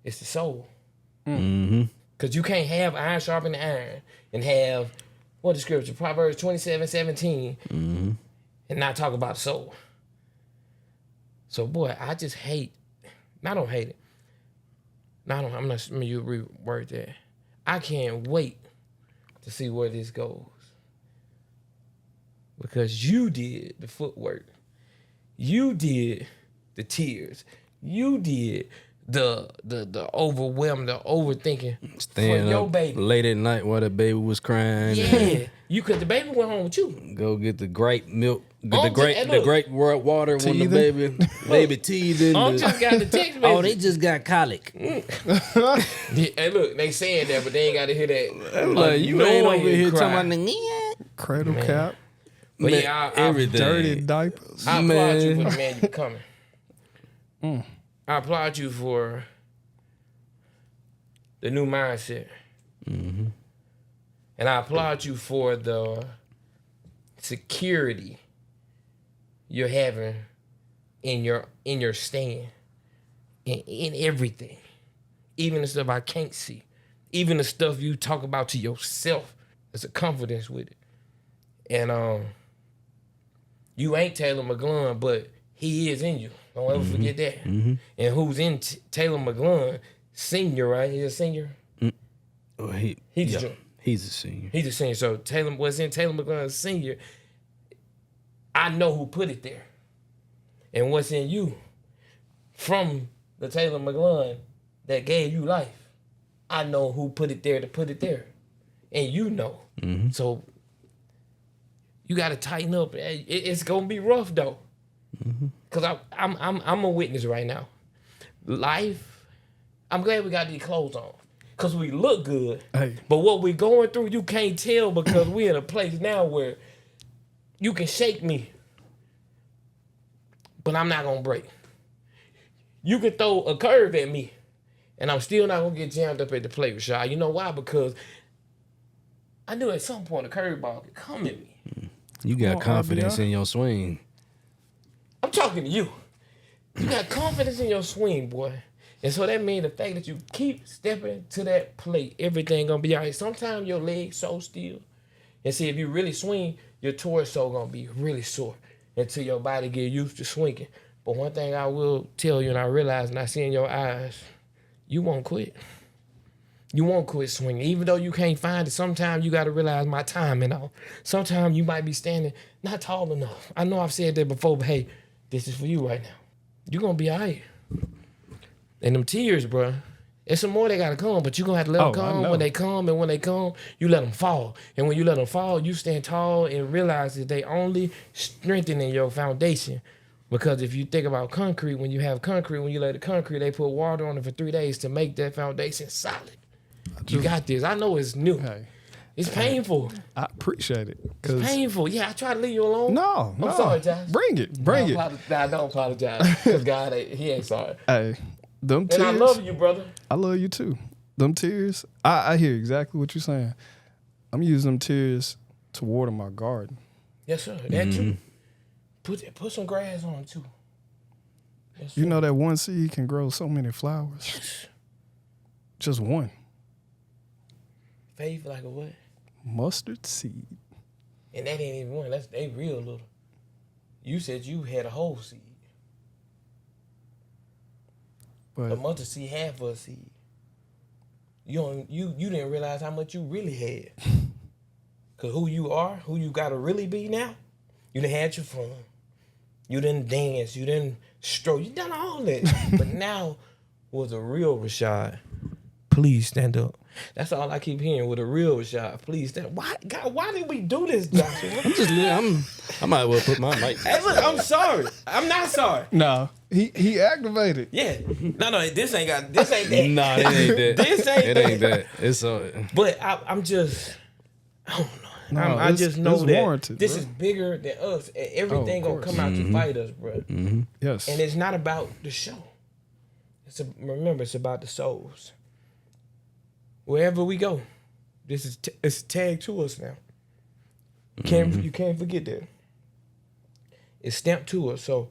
It's the soul. Because you can't have iron sharpening iron and have, what the scripture, Proverbs 27:17, and not talk about the soul. So, boy, I just hate, I don't hate it. No, I'm not, you reword that. I can't wait to see where this goes. Because you did the footwork. You did the tears. You did the overwhelm, the overthinking Staying for your up baby. late at night while the baby was crying. Yeah, you could. The baby went home with you. Go get the grape milk, Look. the grape water when the baby teething. Just got the text message. Oh, they just got colic. Hey, look, they saying that, but they ain't got to hear that. Like, you ain't over here cry. talking about Cradle cap, But yeah, everything. dirty diapers. I applaud you for the man you becoming. I applaud you for the new mindset. And I applaud you for the security you're having in your stand, in everything. Even the stuff I can't see. Even the stuff you talk about to yourself. There's a confidence with it. And you ain't Taylor McGlunn, but he is in you. Don't ever forget that. And who's in Taylor McGlunn? Senior, right? He's a senior? Oh, He's a junior. He's a senior. He's a senior. So what's in Taylor McGlunn senior, I know who put it there. And what's in you from the Taylor McGlunn that gave you life, I know who put it there to put it there. And you know. So you got to tighten up. It's going to be rough, though. Because I'm a witness right now. Life, I'm glad we got these clothes on. Because we look good. Hey. But what we going through, you can't tell, because we in a place now where you can shake me, but I'm not going to break. You can throw a curve at me, and I'm still not going to get jammed up at the plate, Rashad. You know why? Because I knew at some point a curveball could come at me. You got confidence RBI. in your swing. I'm talking to you. You got confidence in your swing, boy. And so that means the fact that you keep stepping to that plate, everything gonna be all right. Sometimes your legs so still. And see, if you really swing, your torso gonna be really sore until your body get used to swinging. But one thing I will tell you, and I realize, and I see in your eyes, you won't quit. You won't quit swinging. Even though you can't find it, sometimes you got to realize my timing out. Sometimes you might be standing not tall enough. I know I've said that before, but hey, this is for you right now. You're going to be all right. And them tears, bro, there's some more they got to come, but you're going to have to let them come when they come. And when they come, you let them fall. And when you let them fall, you stand tall and realize that they only strengthening your foundation. Because if you think about concrete, when you lay the concrete, they put water on it for 3 days to make that foundation solid. You got this. I know it's new. Hey, it's painful. I appreciate it. It's painful. Yeah, I try to leave you alone. No, I'm sorry, Josh. Bring it. I don't apologize. Because God, he ain't sorry. Hey, them And tears. I love you, brother. I love you too. Them tears. I hear exactly what you're saying. I'm using them tears to water my garden. Yes, sir. That too. Put some grass on it too. Yes, You know that one seed can grow so many flowers. Yes. Just one. Faith like a what? Mustard seed. And that ain't even one. They real little. You said you had a whole seed. But A mustard seed, half of a seed. You didn't realize how much you really had. Cause who you are, who you gotta really be now, you done had your fun. You didn't dance, you didn't stroke, you done all that. But now was a real Rashad. Please stand up. That's all I keep hearing with a real Rashad. Please stand up. Why, God, why did we do this, Joshua? I might as well put my mic. Hey, look, I'm sorry. I'm not sorry. no, he activated. Yeah. No, this ain't that. Nah, it ain't that. This ain't It ain't that. It's But I'm just, I don't know. No, I just know that warranted, this bro. is bigger than us. And everything gonna course. come out to fight us, bro. Yes. And it's not about the show. Remember, it's about the souls. Wherever we go, this is it's tagged to us now. You can't forget that. It's stamped to us. So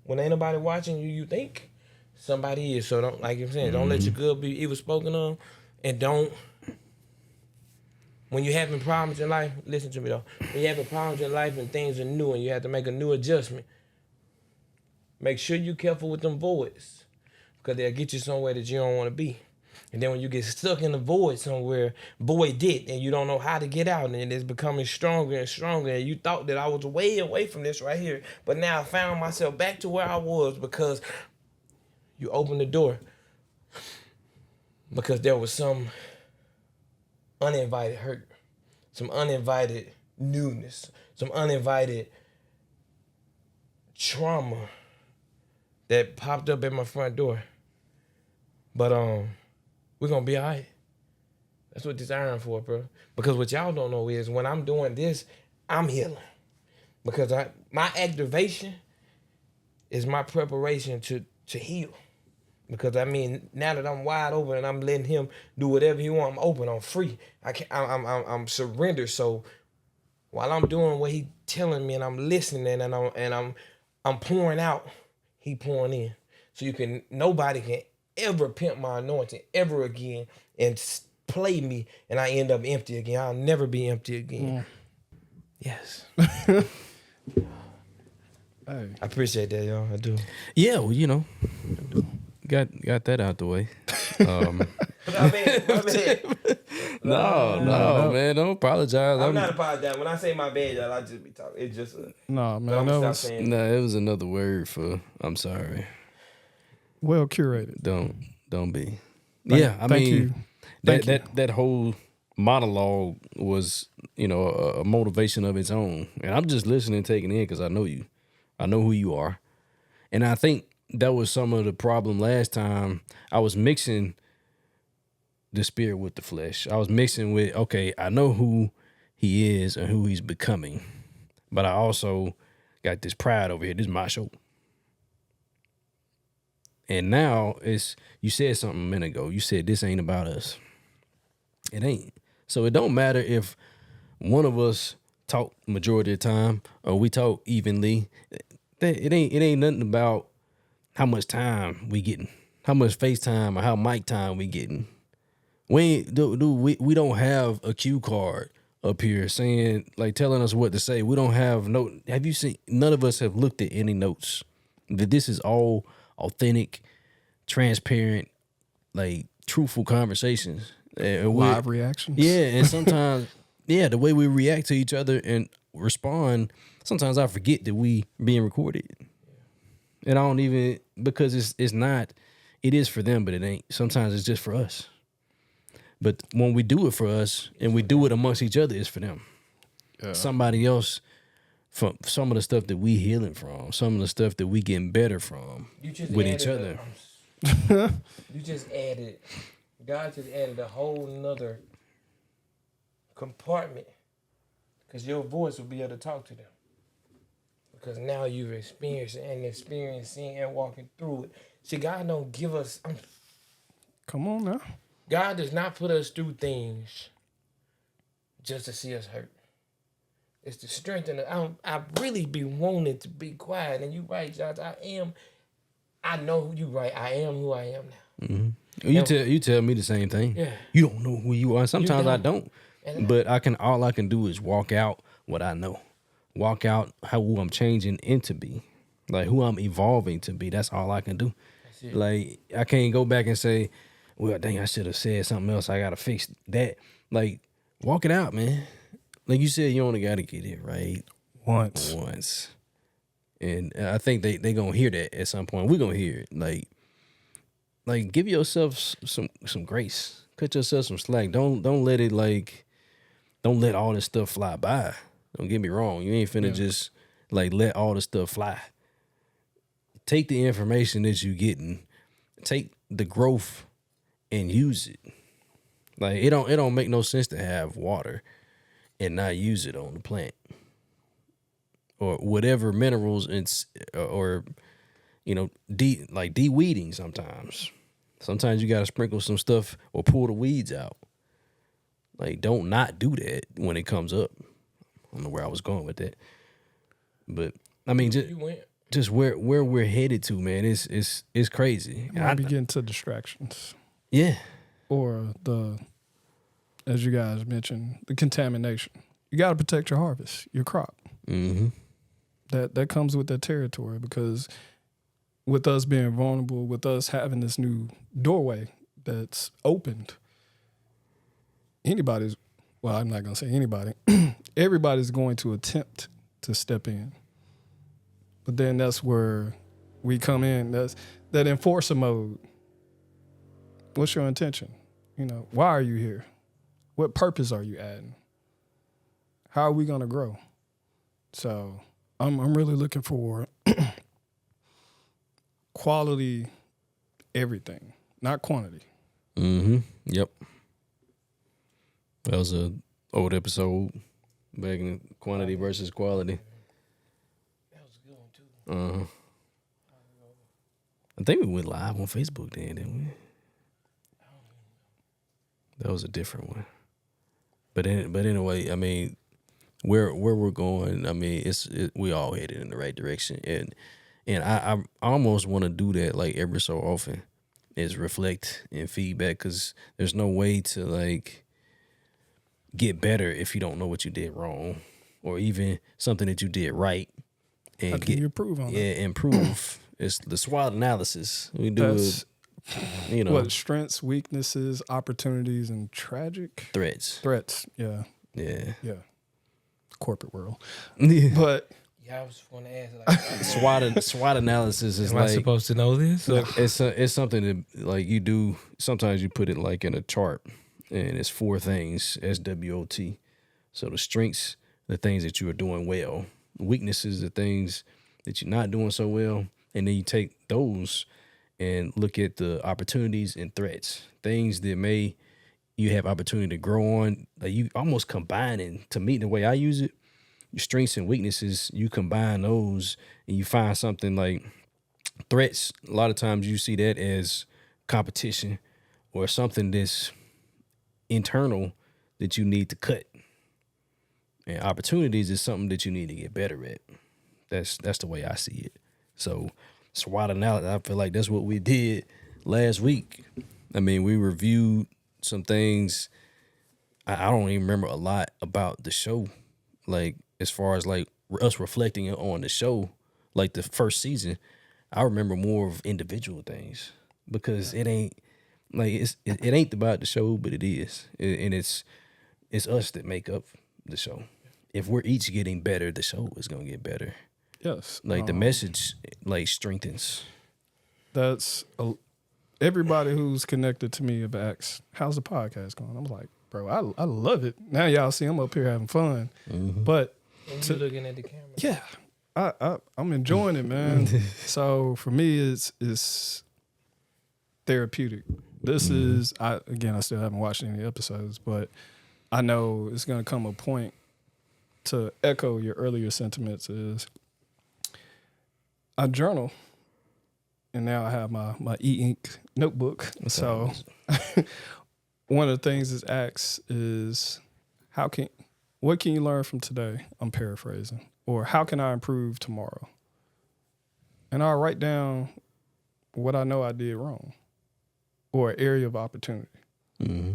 when ain't nobody watching you, you think somebody is. So don't, like I'm saying, don't let your good be evil spoken of, and don't. When you're having problems in life, listen to me though. When you're having problems in life and things are new and you have to make a new adjustment, make sure you're careful with them voids, because they'll get you somewhere that you don't want to be. And then when you get stuck in the void somewhere, voided, and you don't know how to get out, and it's becoming stronger and stronger, and you thought that I was way away from this right here, but now I found myself back to where I was because you opened the door. Because there was some uninvited hurt, some uninvited newness, some uninvited trauma that popped up at my front door. But we're gonna be all right. That's what this iron for, bro. Because what y'all don't know is when I'm doing this, I'm healing. Because my activation is my preparation to heal. Because I mean, now that I'm wide open and I'm letting him do whatever he want, I'm open, I'm free. I'm surrendered. So while I'm doing what he telling me and I'm listening and I'm pouring out, he pouring in. So nobody can ever pimp my anointing ever again and play me and I end up empty again. I'll never be empty again. Yes. Hey. I appreciate that, y'all. I do. yeah. Well, you know, got that out the way. My bad. No, man, don't apologize. I'm not apologizing. When I say my bad, y'all, I just be talking. It's just No, but man, I'm that gonna stop was saying. Nah, it was another word for I'm sorry. well curated. Don't be. Thank you. That whole monologue was, you know, a motivation of its own. And I'm just listening, taking it in because I know you. I know who you are. And I think that was some of the problem last time. I was mixing the spirit with the flesh. I was mixing with, okay, I know who he is and who he's becoming. But I also got this pride over here. This is my show. And now you said something a minute ago. You said this ain't about us. It ain't. So it don't matter if one of us talk majority of the time or we talk evenly. It ain't nothing about how much time we getting, how much FaceTime or how mic time we getting. We don't have a cue card up here saying, like, telling us what to say. We don't have have you seen? None of us have looked at any notes. That this is all authentic, transparent, like truthful conversations. And Live reactions. Yeah, and sometimes, the way we react to each other and respond, sometimes I forget that we being recorded. And I don't even, because it's not, it is for them, but it ain't. Sometimes it's just for us. But when we do it for us and we do it amongst each other, it's for them. Yeah. Somebody else, from some of the stuff that we healing from, some of the stuff that we getting better from with each other. You just added, God just added a whole nother compartment, because your voice will be able to talk to them. Because now you've experienced and walking through it. See, God don't give us. Come on now. God does not put us through things just to see us hurt. It's to strengthen us. I really be wanting to be quiet. And you right, Josh. I know you right. I am who I am now. You tell me the same thing. Yeah. You don't know who you are. Sometimes I don't. And But all I can do is walk out what I know. Walk out who I'm changing into be. Like who I'm evolving to be. That's all I can do. Like I can't go back and say, well, dang, I should have said something else. I gotta fix that. Like, walk it out, man. Like you said, you only gotta get it right once. And I think they gonna hear that at some point. We're gonna hear it. Like give yourself some grace. Cut yourself some slack. Don't let it don't let all this stuff fly by. Don't get me wrong. You ain't finna just let all this stuff fly. Take the information that you getting, take the growth and use it. Like it don't make no sense to have water and not use it on the plant. Or whatever minerals or de-weeding sometimes. Sometimes you gotta sprinkle some stuff or pull the weeds out. Like, don't not do that when it comes up. I don't know where I was going with that. But I mean just where we're headed to, man, it's crazy. I be getting to distractions. Yeah. Or as you guys mentioned, the contamination. You gotta protect your harvest, your crop. Mm-hmm. That comes with that territory, because with us being vulnerable, with us having this new doorway that's opened, I'm not going to say anybody, everybody's going to attempt to step in. But then that's where we come in. That's that enforcer mode. What's your intention? Why are you here? What purpose are you adding? How are we going to grow? So I'm really looking for quality everything, not quantity. Mm-hmm. Yep. That was a old episode back in quantity versus quality. That was a good one too. Uh-huh. I think we went live on Facebook then, didn't we? That was a different one. But anyway, I mean, where we're going, I mean, we all headed in the right direction, and I almost want to do that like every so often, is reflect and feedback, because there's no way to get better if you don't know what you did wrong, or even something that you did right. And how can you improve on it? Improve. It's the SWOT analysis. We do what strengths, weaknesses, opportunities, and tragic threats. Yeah. Corporate world. But yeah, I was going to ask SWOT analysis is am I supposed to know this? It's something that you do. Sometimes you put it in a chart, and it's 4 things, SWOT. So the strengths, the things that you are doing well. Weaknesses, the things that you're not doing so well. And then you take those and look at the opportunities and threats. Things that you have opportunity to grow on. You almost combining, to me, the way I use it, your strengths and weaknesses, you combine those and you find something like threats. A lot of times you see that as competition or something that's internal that you need to cut. And opportunities is something that you need to get better at. That's the way I see it. So SWOT analysis, I feel like that's what we did last week. I mean, we reviewed some things. I don't even remember a lot about the show, as far as us reflecting on the show, the first season. I remember more of individual things, because it ain't it ain't about the show, but it is, and it's us that make up the show. If we're each getting better, the show is gonna get better. Yes, the message strengthens. That's everybody who's connected to me have asked, "How's the podcast going?" I'm like, "Bro, I love it." Now y'all see I'm up here having fun, but you're looking at the camera. Yeah, I'm enjoying it, man. So for me, it's therapeutic. This is I still haven't watched any episodes, but I know it's gonna come a point, to echo your earlier sentiments, is I journal, and now I have my e-ink notebook. So one of the things that's asked is, what can you learn from today? I'm paraphrasing. Or how can I improve tomorrow? And I'll write down what I know I did wrong. or an area of opportunity. Mm-hmm.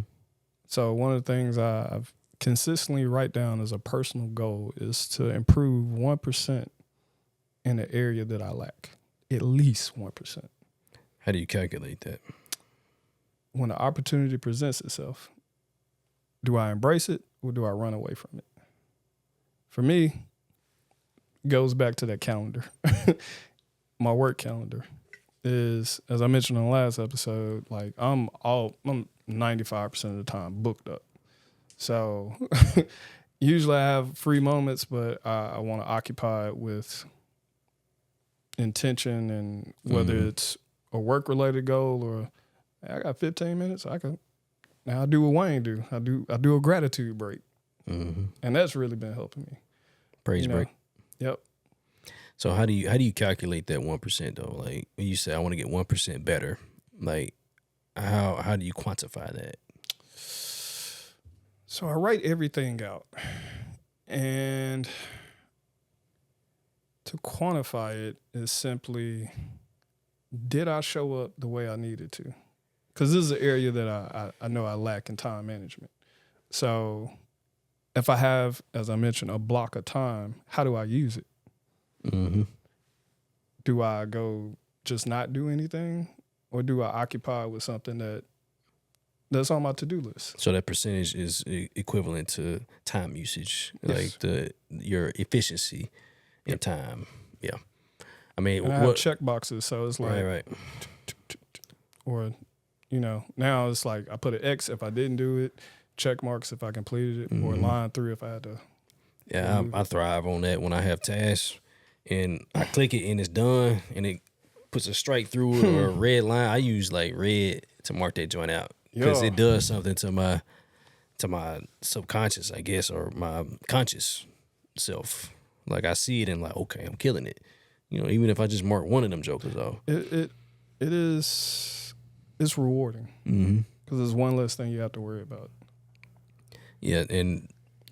So one of the things I've consistently write down as a personal goal is to improve 1% in the area that I lack, at least 1%. How do you calculate that? When the opportunity presents itself, do I embrace it or do I run away from it? For me, it goes back to that calendar. My work calendar is, as I mentioned in the last episode, like I'm 95% of the time booked up. So usually I have free moments, but I want to occupy it with intention, and whether it's a work related goal or I got 15 minutes, now I do what Wayne do. I do a gratitude break. Mm-hmm. And that's really been helping me. Praise break. Yep. So how do you calculate that 1% though? Like when you say I want to get 1% better, like how do you quantify that? So I write everything out, and to quantify it is simply, did I show up the way I needed to? Because this is an area that I know I lack in time management. So if I have, as I mentioned, a block of time, how do I use it? Mm-hmm. Do I go just not do anything, or do I occupy with something that's on my to-do list? So that percentage is equivalent to time usage, Yes. like your efficiency in time. Yeah. I mean, And I have check boxes, so it's like, right. Or, now it's like I put an X if I didn't do it, check marks if I completed it, or line through if I had to. Yeah, I thrive on that when I have tasks and I click it and it's done and it puts a strike through it or a red line. I use like red to mark that joint out because it does something to my subconscious, I guess, or my conscious self. Like I see it and like, okay, I'm killing it. Even if I just mark one of them jokers off. It's rewarding because it's one less thing you have to worry about. Yeah, and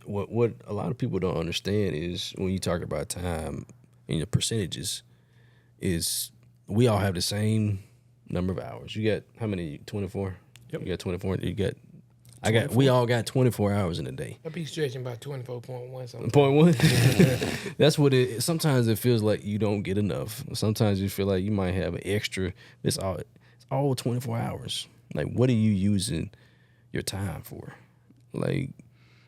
what a lot of people don't understand is when you talk about time and the percentages, is we all have the same number of hours. You got how many? 24? Yep. You got 24. You got. 24. We all got 24 hours in a day. I be stretching by 24.1 something. 0.1. That's what it. Sometimes it feels like you don't get enough. Sometimes you feel like you might have an extra. It's all 24 hours. Like, what are you using your time for? Like,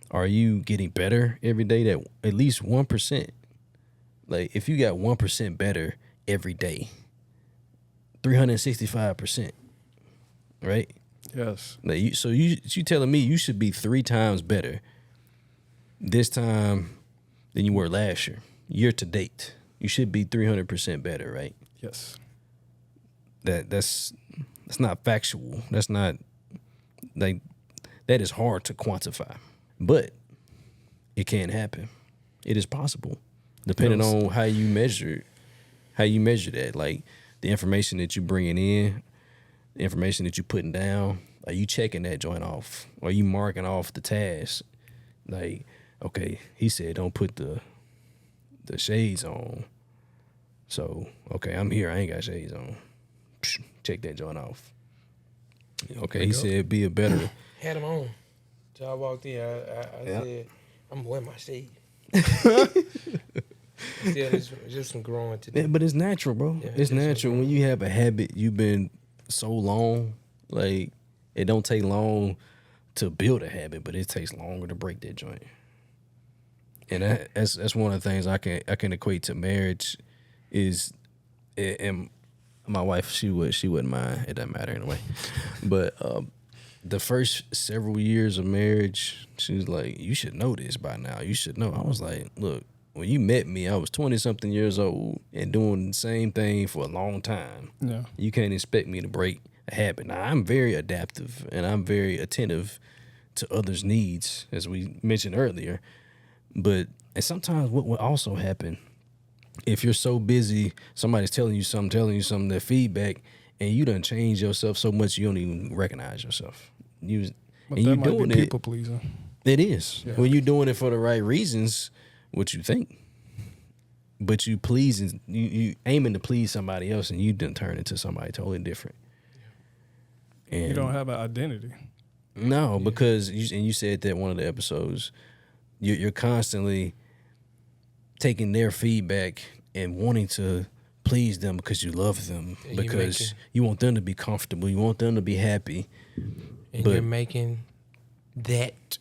are you getting better every day? That at least 1%. Like, if you got 1% better every day, 365%, right? Yes. Like you telling me you should be 3 times better this time than you were last year to date. You should be 300% better, right? Yes. That's not factual. That's not like that is hard to quantify, but it can happen. It is possible, depending on how you measure that. Like the information that you bringing in. The information that you putting down, are you checking that joint off? Are you marking off the task? Like, okay, he said don't put the shades on. So, okay, I'm here. I ain't got shades on. Check that joint off. Okay, he said be a better. Had them on. So I walked in. I said, I'm wearing my shade. Yeah, just some growing today. Yeah, but it's natural, bro. Yeah, it's natural when you have a habit you've been so long. Like it don't take long to build a habit, but it takes longer to break that joint. And that's one of the things I can equate to marriage is, and my wife she wouldn't mind. It doesn't matter anyway. But the first several years of marriage, she was like, "You should know this by now. You should know." I was like, "Look, when you met me, I was 20-something years old and doing the same thing for a long time. Yeah. You can't expect me to break a habit." Now, I'm very adaptive and I'm very attentive to others' needs, as we mentioned earlier. But and sometimes what will also happen, if you're so busy, somebody's telling you something, their feedback, and you done change yourself so much you don't even recognize yourself. But and that you might doing be it. people pleasing. It is. Yeah. When you're doing it for the right reasons, what you think. But you aiming to please somebody else and you done turn into somebody totally different. And You don't have an identity. no, because you said that one of the episodes, you're constantly taking their feedback and wanting to please them because you love them, because you want them to be comfortable, you want them to be happy. And you're making that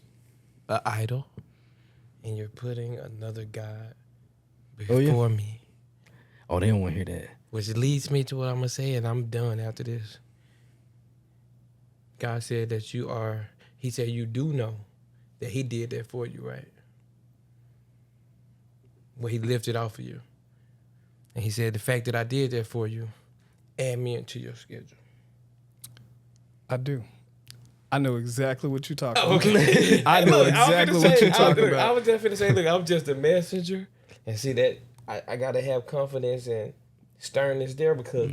an idol, and you're putting another God before me. Oh, they don't want to hear that. Which leads me to what I'm going to say, and I'm done after this. God said that he said you do know that he did that for you, right? Well, he lifted off of you. And he said the fact that I did that for you, add me into your schedule. I do. I know exactly what you're talking about. Okay. I know exactly what you're talking about. I was just finna say, look, I'm just a messenger. And see that I got to have confidence and sternness there, because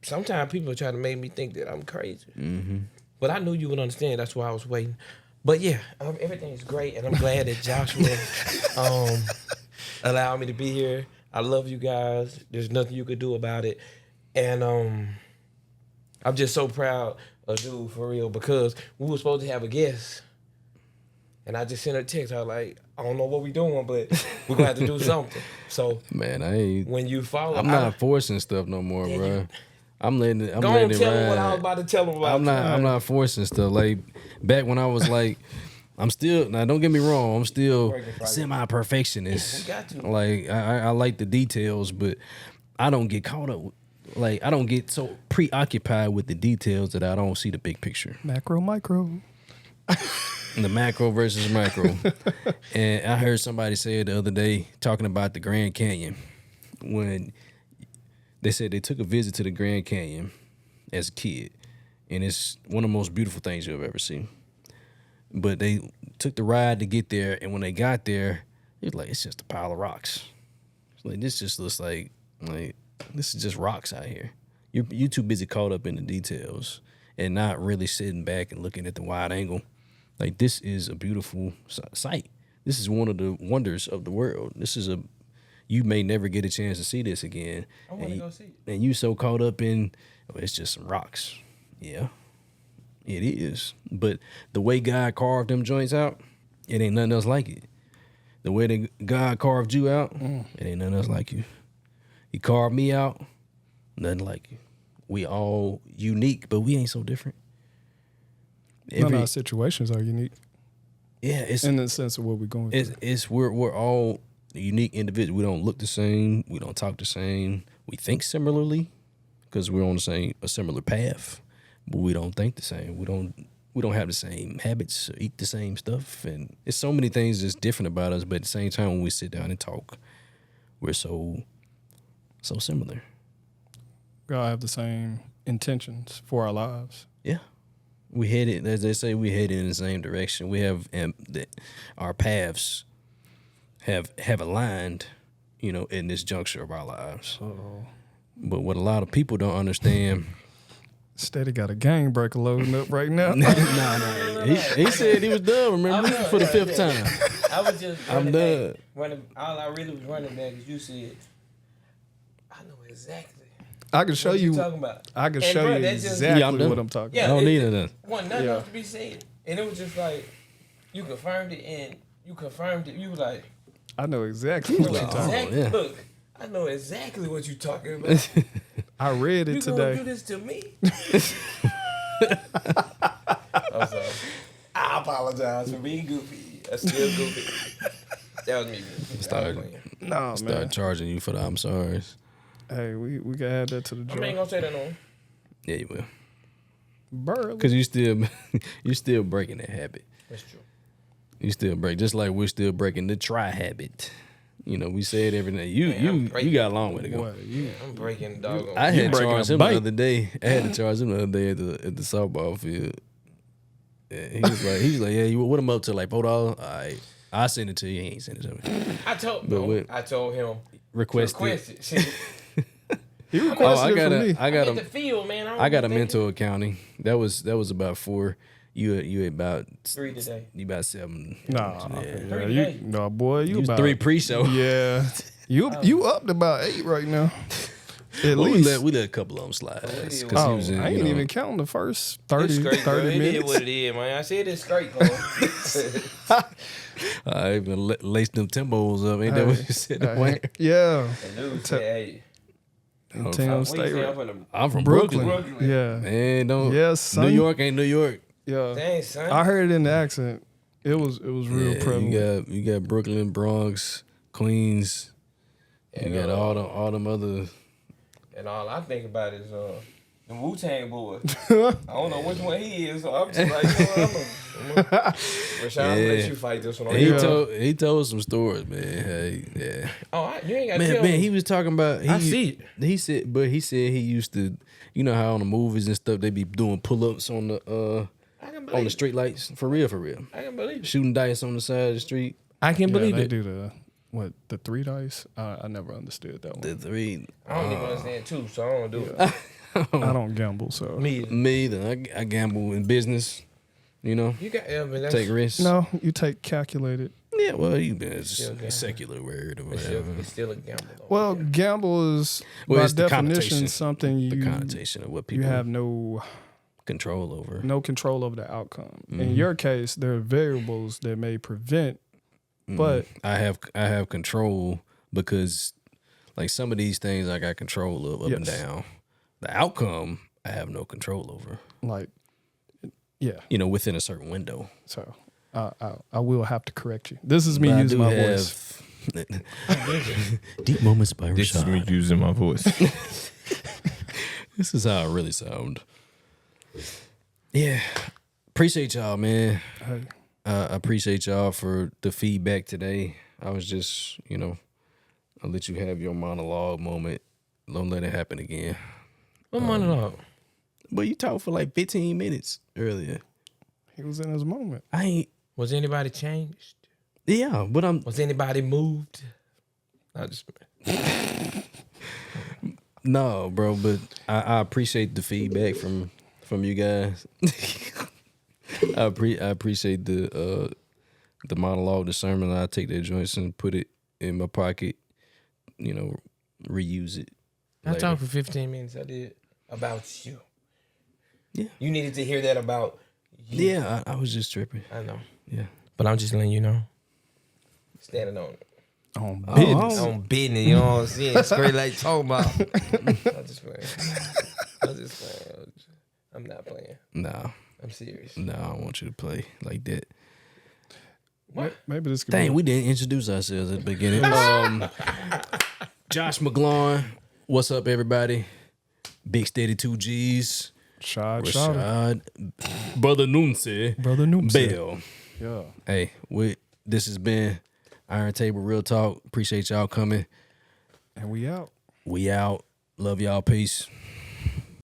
sometimes people try to make me think that I'm crazy. Mm-hmm. But I knew you would understand. That's why I was waiting. But yeah, everything's great. And I'm glad that Joshua allowed me to be here. I love you guys. There's nothing you could do about it. And I'm just so proud of dude, for real, because we were supposed to have a guest. And I just sent her a text. I was like, I don't know what we doing, but we're going to have to do something. So, man, I ain't. When you follow, I'm not forcing stuff no more, bro. I'm letting it. I'm go letting on, it tell ride. him what I was about to tell him about. I'm not forcing stuff. Like back when I was like, I'm still. Now, don't get me wrong. I'm still semi-perfectionist. Yeah, we got to. Like I like the details, but I don't get caught up. Like I don't get so preoccupied with the details that I don't see the big picture. Macro, micro. The macro versus micro. And I heard somebody say it the other day talking about the Grand Canyon, when they said they took a visit to the Grand Canyon as a kid, and it's one of the most beautiful things you've ever seen. But they took the ride to get there, and when they got there, it was like, it's just a pile of rocks. It's like, this just looks like this is just rocks out here. You're too busy caught up in the details and not really sitting back and looking at the wide angle. Like, this is a beautiful sight. This is one of the wonders of the world. You may never get a chance to see this again. I want to go see it. And you so caught up in, it's just some rocks. Yeah, it is. But the way God carved them joints out, it ain't nothing else like it. The way that God carved you out, it ain't nothing else like you. He carved me out, nothing like you. We all unique, but we ain't so different. None of our situations are unique. Yeah, it's in the sense of what we're going through. We're all unique individuals. We don't look the same. We don't talk the same. We think similarly because we're on a similar path, but we don't think the same. We don't have the same habits or eat the same stuff, and it's so many things that's different about us. But at the same time, when we sit down and talk, we're so similar. We all have the same intentions for our lives. Yeah. We headed, as they say, we headed in the same direction. We have our paths have aligned, in this juncture of our lives. Uh-oh. But what a lot of people don't understand. Steady got a gang breaker loading up right now. Nah. He said he was done. Remember, for the fifth time. I was just. I'm done. All I really was running back is you said. I know exactly. I can show what you. Talking about. I can show you exactly what I'm talking about. I don't need it. Wasn't nothing else to be said, and it was just like you confirmed it, and you confirmed it. You was like, I know exactly what you're talking about. Yeah. Look, I know exactly what you're talking about. I read it today. You gonna do this to me? I'm sorry. I apologize for being goofy. I'm still goofy. That was me. Start charging you for the I'm sorry's. Hey, we can add that to the jar. I ain't gonna say that no more. Yeah, you will. Burley. Because you still breaking that habit. That's true. You still break, just like we're still breaking the try habit. We say it every day. You got a long way to go. Boy, I'm breaking the dog. I had to charge him the other day. at the softball field. Yeah, he was like, yeah, you what am up to, like $4? All right, I send it to you. He ain't send it to me. I told him request it. He requested it from me. I got the field, man. I got a mental accounting. That was about 4. You about 3 today. You about 7. Boy, you was about 3 pre-show. Yeah, you up to about 8 right now. At Well, least. we let a couple of them slide. did. Because he Oh, was in, I you ain't know, even counting the first It's 30, straight, 30 bro. It is minutes. what it is, man. I said it's straight, bro. I even laced them Timbos up. Ain't that what you said? Yeah. Dude said, hey, And Oh, Tim where you State. say I'm from I'm from Brooklyn. Brooklyn. Yeah. Man, don't. Yes, son. New York ain't New York. Yeah. Dang, son. I heard it in the accent. It was real prevalent. You got Brooklyn, Bronx, Queens. You got all them other. And all I think about is the Wu-Tang boys. I don't know which one he is, so I'm just like, you know what, Rashad, I'm gonna let you fight this one. He told some stories, man. Hey, yeah. Oh, you ain't got to Man, tell me. he was talking about. I see it. He said he used to. You know how on the movies and stuff they be doing pull-ups on the street lights for real. I can believe it. Shooting dice on the side of the street. I can believe they it. do the 3 dice? I never understood that one. The 3. I don't even understand two, so I don't do it. I don't gamble, so. Me. Me either. I gamble in business. You know, You got man, take risks. No, you take calculated. Yeah, well, it's Still a gamble. secular word or It's whatever. still a gamble. Though. Well, gamble is Well, by it's the definition connotation. something The you connotation of what people have no control over. control over the outcome. In your case, there are variables that may prevent, but I have control because like some of these things I got control of up and Yes. down. The outcome I have no control over. like, yeah. You know, within a certain window. So I will have to correct you. This is me But I using do my have voice. Deep moments by Rashad. This is me using my voice. This is how I really sound. Yeah. Appreciate y'all, man. Hey, I appreciate y'all for the feedback today. I was just, I'll let you have your monologue moment. Don't let it happen again. What monologue? But you talked for like 15 minutes earlier. he was in his moment. I ain't. Was anybody changed? Yeah, but I'm. Was anybody moved? I just No, bro. But I appreciate the feedback from you guys. I appreciate the monologue, the sermon. I take that joints and put it in my pocket. Reuse it. I later. talked for 15 minutes. I did about you. Yeah. You needed to hear that about you. Yeah, I was just tripping. I know. Yeah. But I'm just letting you know. Standing on it. On business. On business, you know what I'm saying? Straight like talking about. I'm just playing. I'm not playing. Nah, I'm serious. I don't want you to play like that. What? Maybe this could Dang, be. we didn't introduce ourselves at the beginning. Josh McGlaughlin, what's up, everybody? Big Steady 2Gs. Shad. Rashad, Brother Nunce, Brother Noomse. Bell. Yeah. Hey, this has been Iron Table Real Talk. Appreciate y'all coming. And we out. We out. Love y'all. Peace.